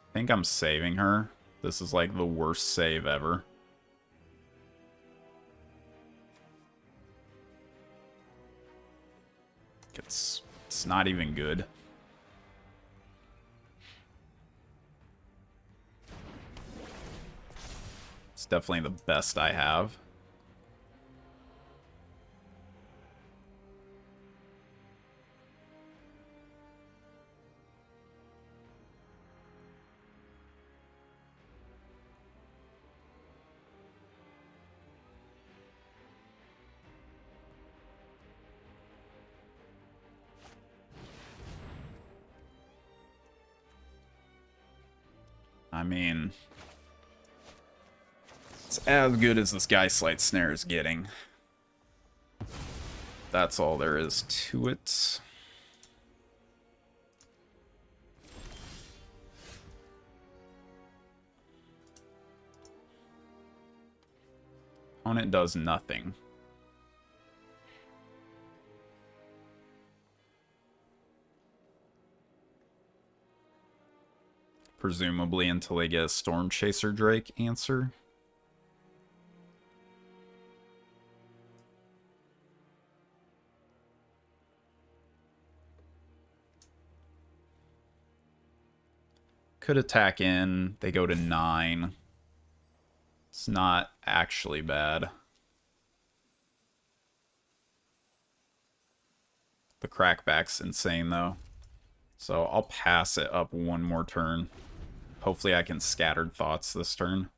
I think I'm saving her. This is like the worst save ever. It's not even good. Definitely the best I have. I mean, it's as good as this Geistlight Snare is getting. That's all there is to it. Opponent does nothing. Presumably until they get a Storm Chaser Drake answer. Could attack in. They go to 9. It's not actually bad. The crackback's insane, though. So I'll pass it up one more turn. Hopefully I can Scattered Thoughts this turn.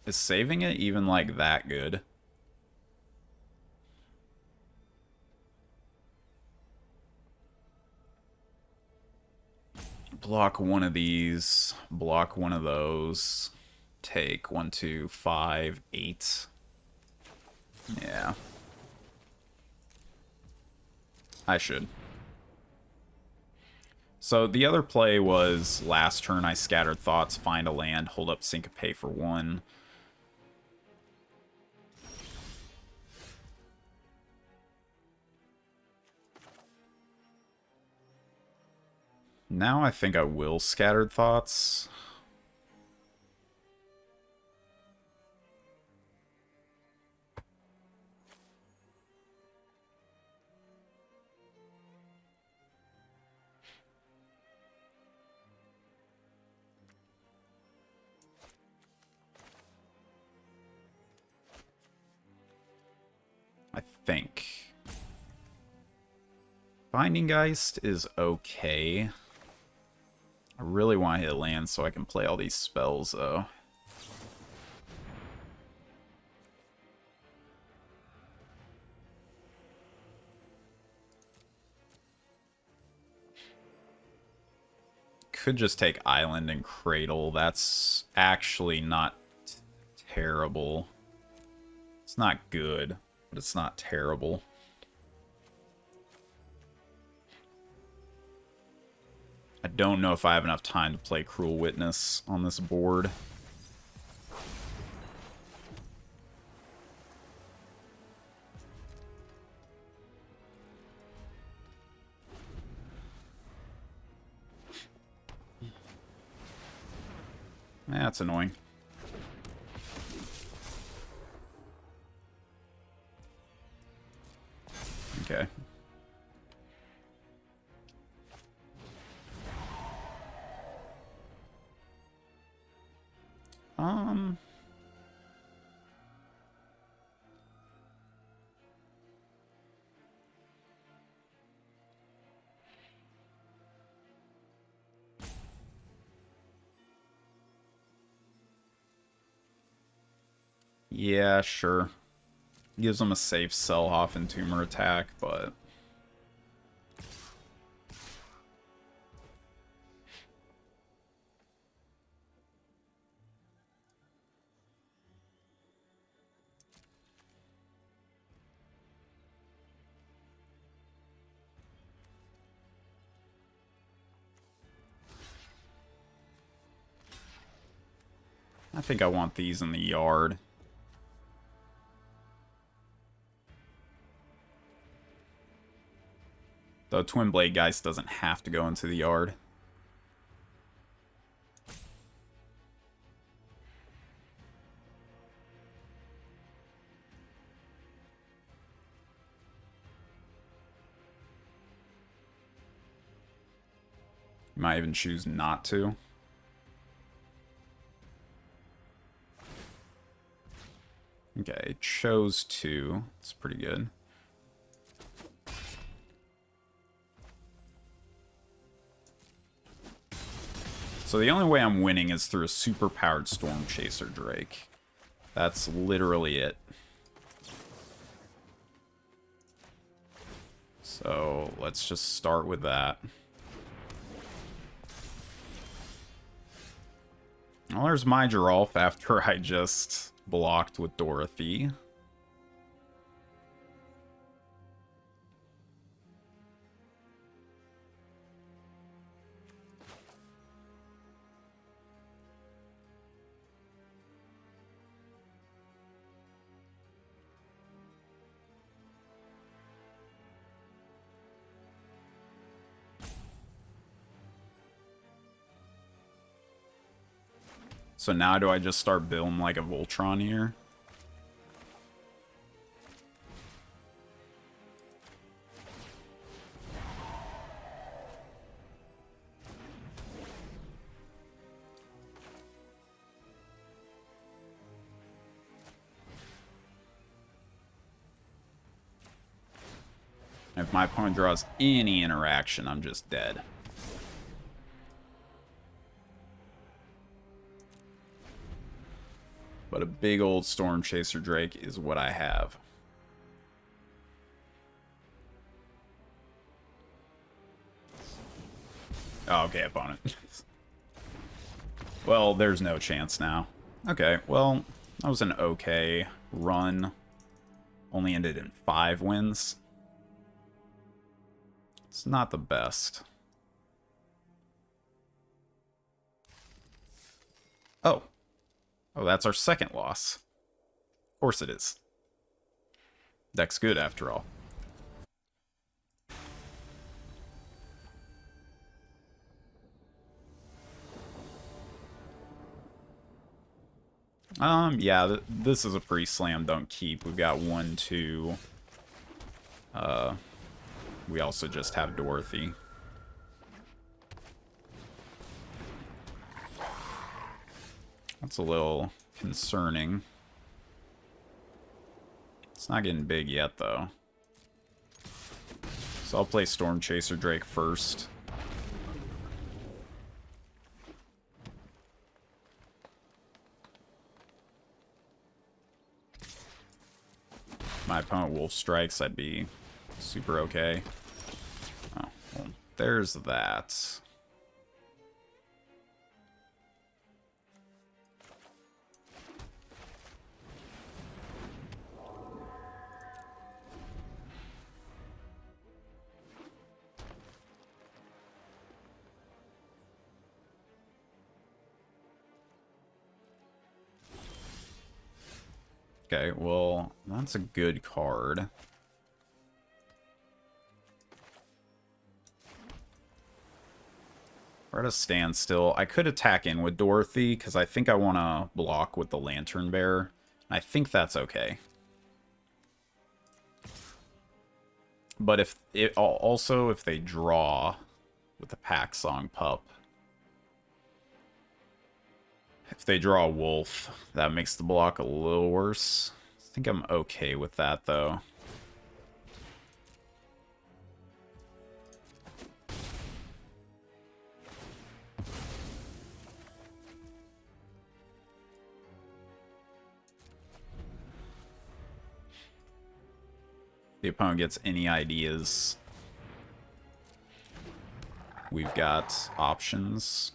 Is saving it even, like, that good? Block one of these, block one of those, take 1, 2, 5, 8. Yeah. I should. So the other play was last turn I Scattered Thoughts, find a land, hold up Syncope for 1. Now I think I will Scattered Thoughts. I think. Binding Geist is okay. I really want to hit land so I can play all these spells, though. Could just take Island and Cradle. That's actually not terrible. It's not good, but it's not terrible. I don't know if I have enough time to play Cruel Witness on this board. That's annoying. Okay. Yeah, sure. Gives them a safe sell-off and tumor attack, but... I think I want these in the yard. The Twin Blade Geist doesn't have to go into the yard. You might even choose not to. Okay, chose to. It's pretty good. So the only way I'm winning is through a super-powered Storm Chaser Drake. That's literally it. So let's just start with that. Well, there's my Giralf after I just blocked with Dorothy. So now do I just start building like a Voltron here? If my opponent draws any interaction, I'm just dead. But a big old Storm Chaser Drake is what I have. Oh, okay, opponent. Well, there's no chance now. Okay, well, that was an okay run. Only ended in 5 wins. It's not the best. Oh. Oh, that's our second loss. Of course it is. Deck's good, after all. Yeah, this is a pretty slam dunk keep. We've got 1, 2. We also just have Dorothy. That's a little concerning. It's not getting big yet, though. So I'll play Storm Chaser Drake first. My opponent Wolf Strikes, I'd be super okay. Oh, well, there's that. Okay, well, that's a good card. We're at a standstill. I could attack in with Dorothy, because I think I want to block with the Lantern Bearer. I think that's okay. But if it also if they draw with the Pack Song Pup, if they draw a wolf, that makes the block a little worse. I think I'm okay with that, though. The opponent gets any ideas. We've got options.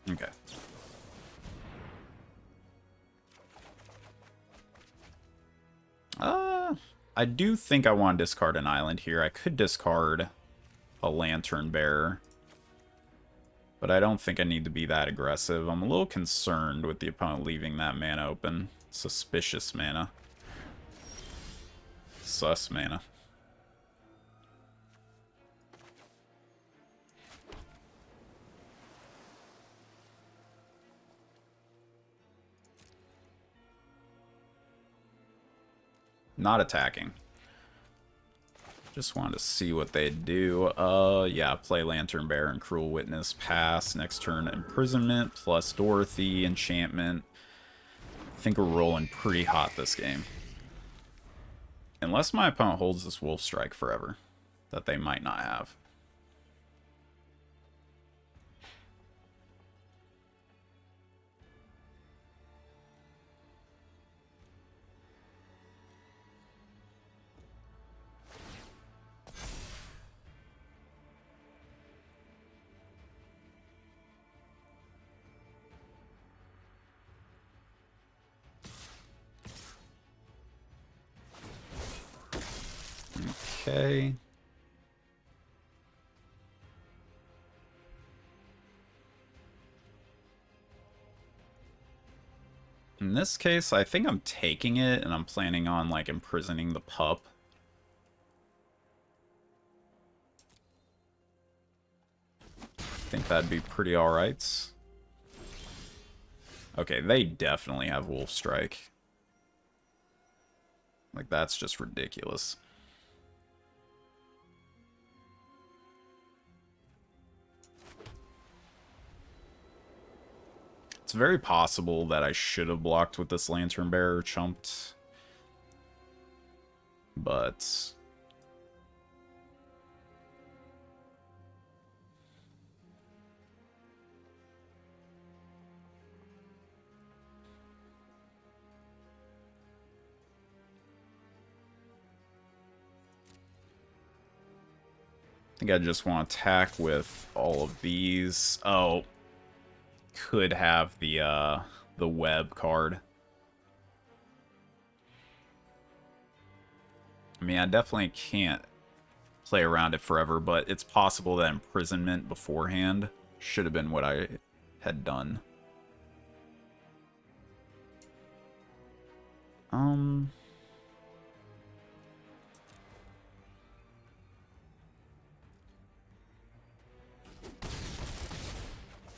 Okay. I do think I want to discard an island here. I could discard a Lantern Bearer, but I don't think I need to be that aggressive. I'm a little concerned with the opponent leaving that mana open. Suspicious mana. Sus mana. Not attacking. Just wanted to see what they'd do. Yeah, play Lantern Bear and Cruel Witness, pass. Next turn, Imprisonment, plus Dorothy, Enchantment. I think we're rolling pretty hot this game. Unless my opponent holds this Wolf Strike forever. That they might not have. Okay. In this case, I think I'm taking it, and I'm planning on, like, imprisoning the pup. I think that'd be pretty alright. Okay, they definitely have Wolf Strike. Like, that's just ridiculous. It's very possible that I should have blocked with this Lantern Bearer chumped. But I think I just want to attack with all of these. Oh, could have the web card. I mean, I definitely can't play around it forever, but it's possible that imprisonment beforehand should have been what I had done.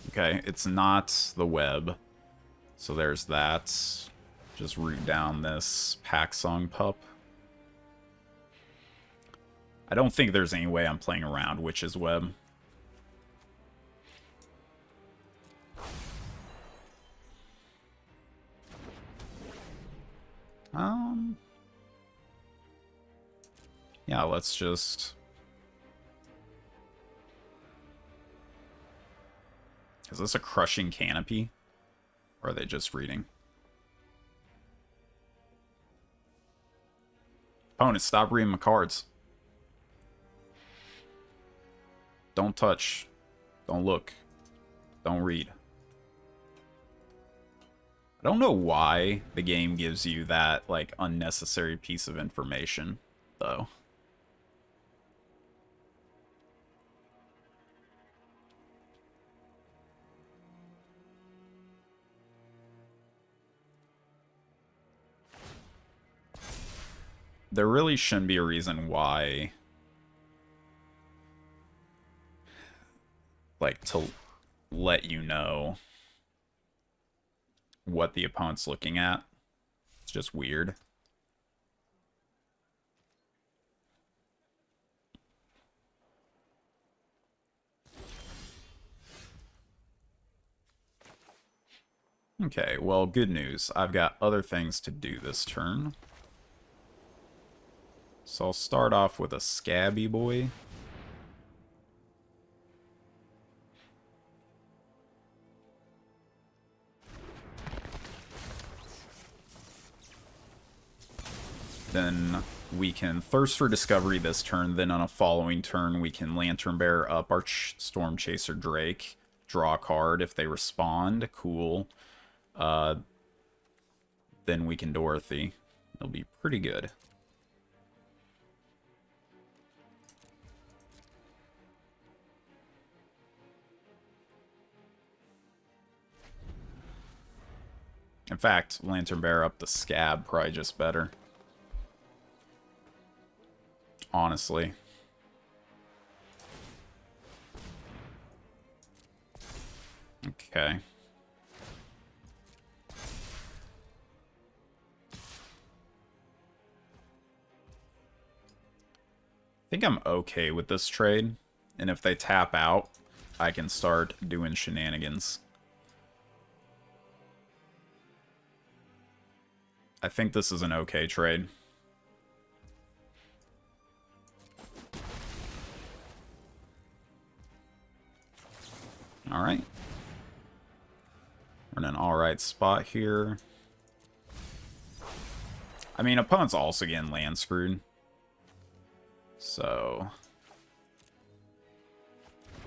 Okay, it's not the web. So there's that. Just root down this Pack Song pup. I don't think there's any way I'm playing around Witch's Web. Yeah, let's just... Is this a Crushing Canopy? Or are they just reading? Opponent, stop reading my cards. Don't touch. Don't look. Don't read. I don't know why the game gives you that, like, unnecessary piece of information, though. There really shouldn't be a reason why, like, to let you know what the opponent's looking at. It's just weird. Okay, well, good news. I've got other things to do this turn. So I'll start off with a Scabby Boy. Then we can Thirst for Discovery this turn. Then on a following turn, we can Lantern Bearer up our Storm Chaser Drake. Draw a card if they respond. Cool. Then we can Dorothy. It'll be pretty good. In fact, Lantern Bearer up the Scab, probably just better. Honestly. Okay. think I'm okay with this trade. And if they tap out, I can start doing shenanigans. I think this is an okay trade. Alright. We're in an alright spot here. I mean, opponent's also getting land screwed. So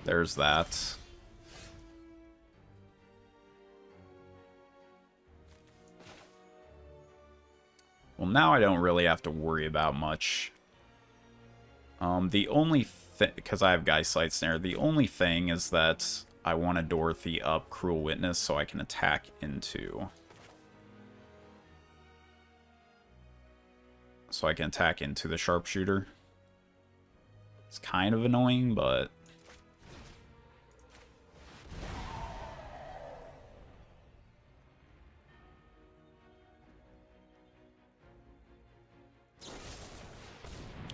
there's that. Well, now I don't really have to worry about much. The only thing, because I have Geistlight Snare, the only thing is that I want to Dorothy up Cruel Witness so I can attack into. So I can attack into the Sharpshooter. It's kind of annoying, but...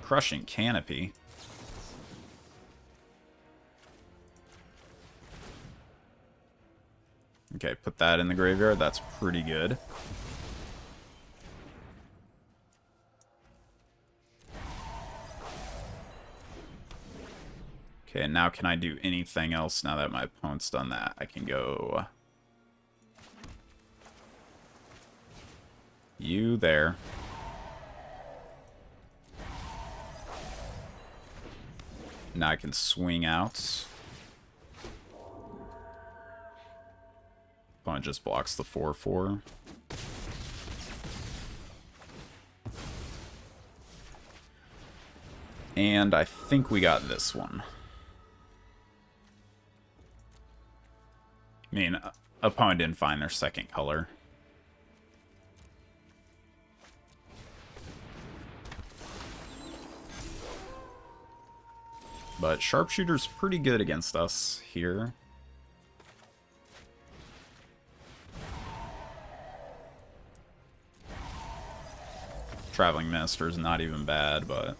Crushing Canopy. Okay, put that in the graveyard. That's pretty good. Okay, and now can I do anything else now that my opponent's done that? I can go... You there. Now I can swing out. Opponent just blocks the 4/4. And I think we got this one. I mean, opponent didn't find their second color. But Sharpshooter's pretty good against us here. Traveling Minister's not even bad, but...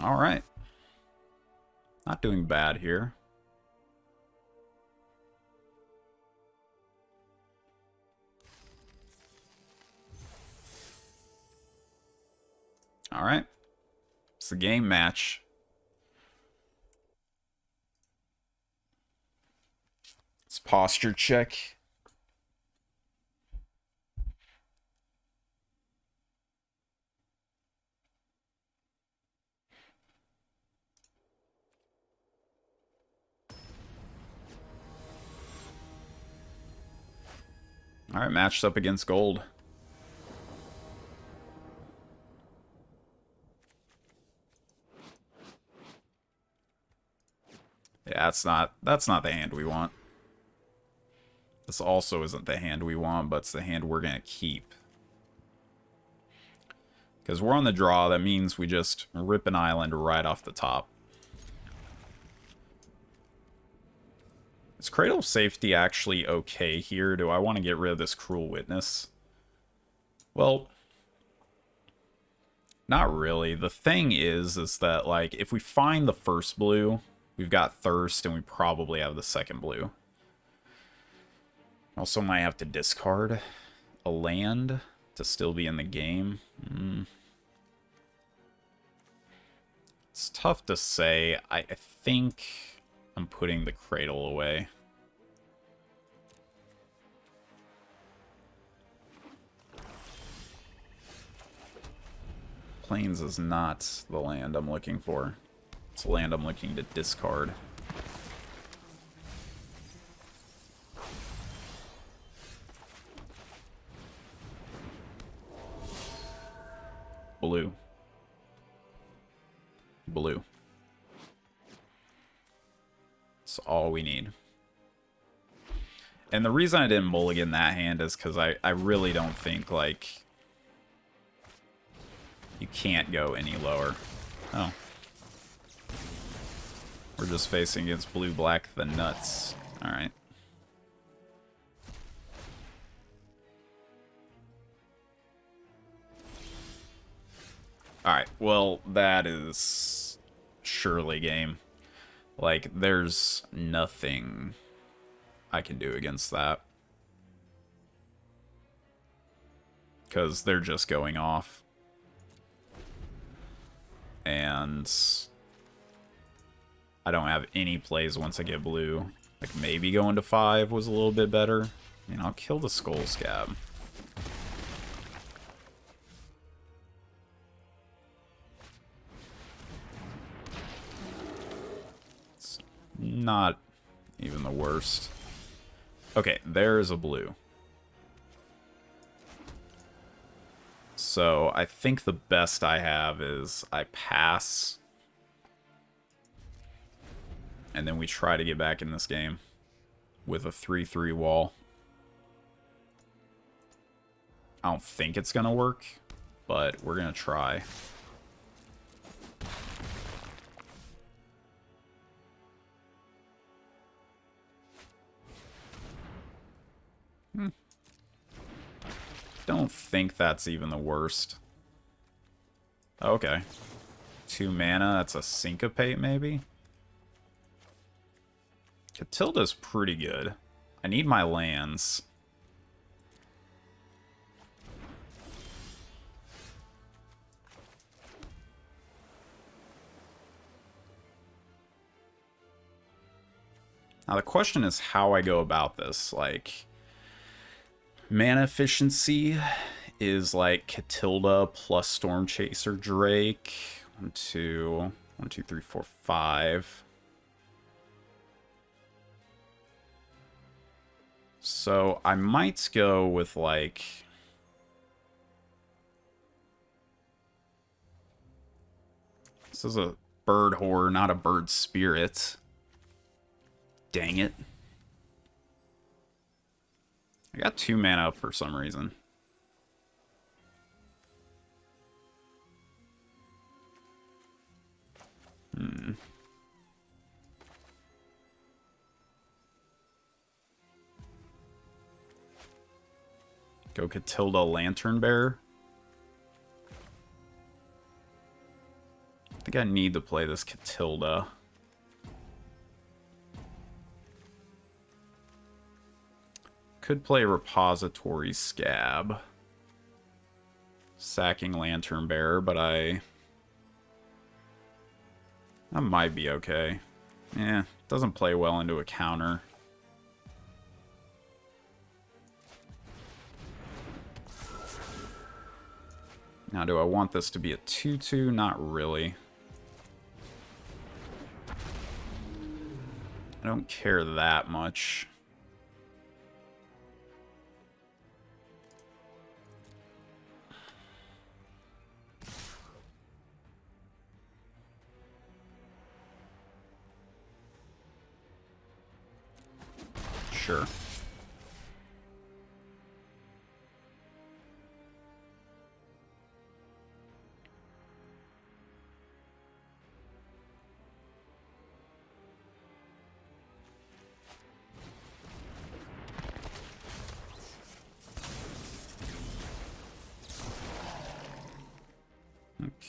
Alright. Not doing bad here. Alright. It's the game match. It's posture check. Alright, matched up against gold. Yeah, that's not the hand we want. This also isn't the hand we want, but it's the hand we're gonna keep. Because we're on the draw, that means we just rip an island right off the top. Is Cradle of Safety actually okay here? Do I want to get rid of this Cruel Witness? Well, not really. The thing is that, like, if we find the first blue, we've got Thirst, and we probably have the second blue. Also might have to discard a land to still be in the game. It's tough to say. I think I'm putting the Cradle away. Plains is not the land I'm looking for. It's the land I'm looking to discard. Blue. Blue. That's all we need. And the reason I didn't mulligan that hand is because I really don't think, like, you can't go any lower. Oh. We're just facing against blue-black the nuts. Alright. Alright, well, that is surely game. Like, there's nothing I can do against that. Because they're just going off. And I don't have any plays once I get blue. Like, maybe going to 5 was a little bit better. I mean, I'll kill the Skull Scab. It's not even the worst. Okay, there's a blue. So I think the best I have is I pass. And then we try to get back in this game with a 3-3 wall. I don't think it's going to work, but we're going to try. Don't think that's even the worst. Okay. 2 mana, that's a Syncopate maybe? Catilda's pretty good. I need my lands. Now the question is how I go about this. Like, mana efficiency is like Catilda plus Storm Chaser Drake. 1, 2, 3, 4, 5. So I might go with like... This is a bird horror, not a bird spirit. Dang it. I got 2 mana up for some reason. Go Catilda Lantern Bearer. I think I need to play this Catilda. Could play Repository Scab. Sacking Lantern Bearer, but that might be okay. Yeah, doesn't play well into a counter. Now, do I want this to be a 2-2? Not really. I don't care that much. Sure.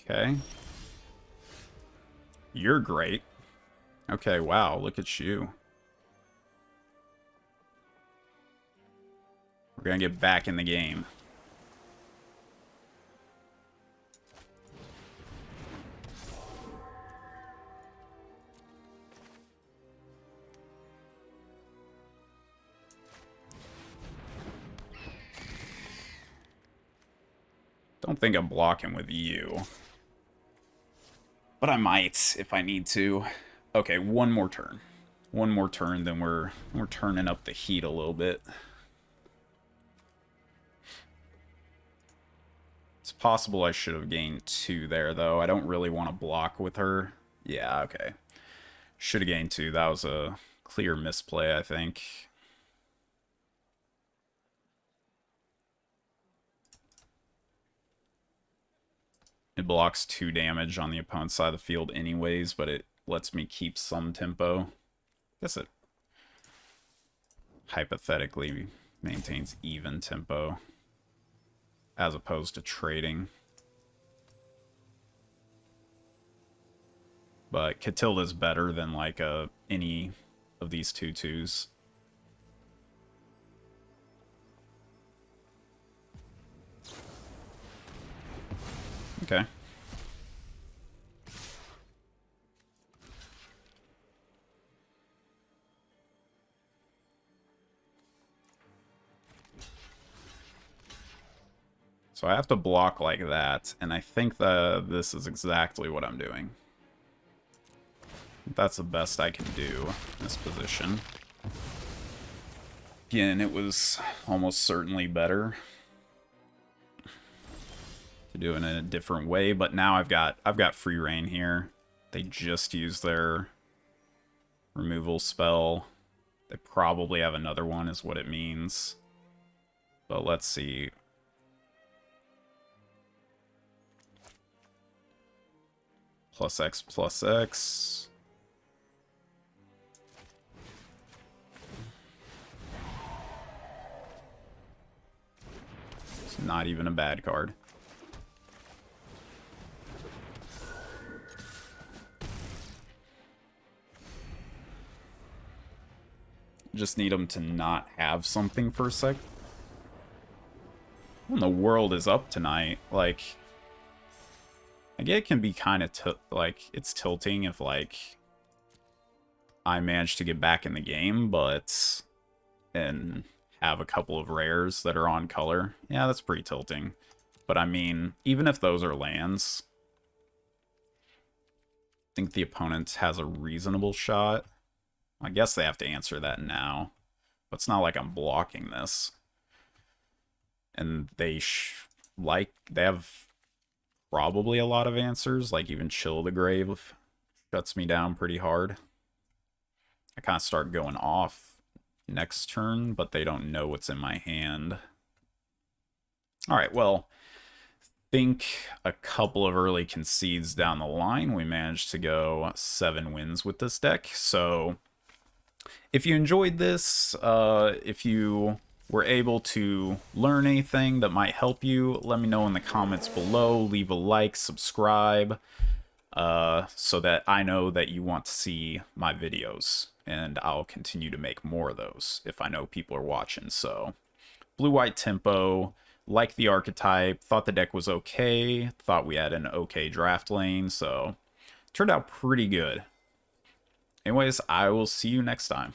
Okay. You're great. Okay, wow, look at you. We're gonna get back in the game. Don't think I'm blocking with you. But I might, if I need to. Okay, one more turn. One more turn, then we're turning up the heat a little bit. It's possible I should have gained 2 there, though. I don't really want to block with her. Yeah, okay. Should have gained 2. That was a clear misplay, I think. It blocks 2 damage on the opponent's side of the field anyways, but it lets me keep some tempo. Guess it hypothetically maintains even tempo as opposed to trading. But Catilda's better than like any of these 2/2s. Okay. So I have to block like that, and I think that this is exactly what I'm doing. That's the best I can do in this position. Again, it was almost certainly better to do it in a different way, but now I've got free reign here. They just used their removal spell. They probably have another one, is what it means. But let's see. +X/+X. It's not even a bad card. Just need them to not have something for a sec. When the world is up tonight, like, I get it can be kind of like it's tilting if like I manage to get back in the game, but and have a couple of rares that are on color. Yeah, that's pretty tilting. But I mean, even if those are lands, I think the opponent has a reasonable shot. I guess they have to answer that now. But it's not like I'm blocking this. And they have probably a lot of answers, like even Chill the Grave shuts me down pretty hard. I kind of start going off next turn, but they don't know what's in my hand. Alright, well, think a couple of early concedes down the line, we managed to go 7 wins with this deck. So if you enjoyed this, if you were able to learn anything that might help you, let me know in the comments below. Leave a like, subscribe, so that I know that you want to see my videos, and I'll continue to make more of those if I know people are watching. So, blue-white tempo, like the archetype, thought the deck was okay, thought we had an okay draft lane, so turned out pretty good. Anyways, I will see you next time.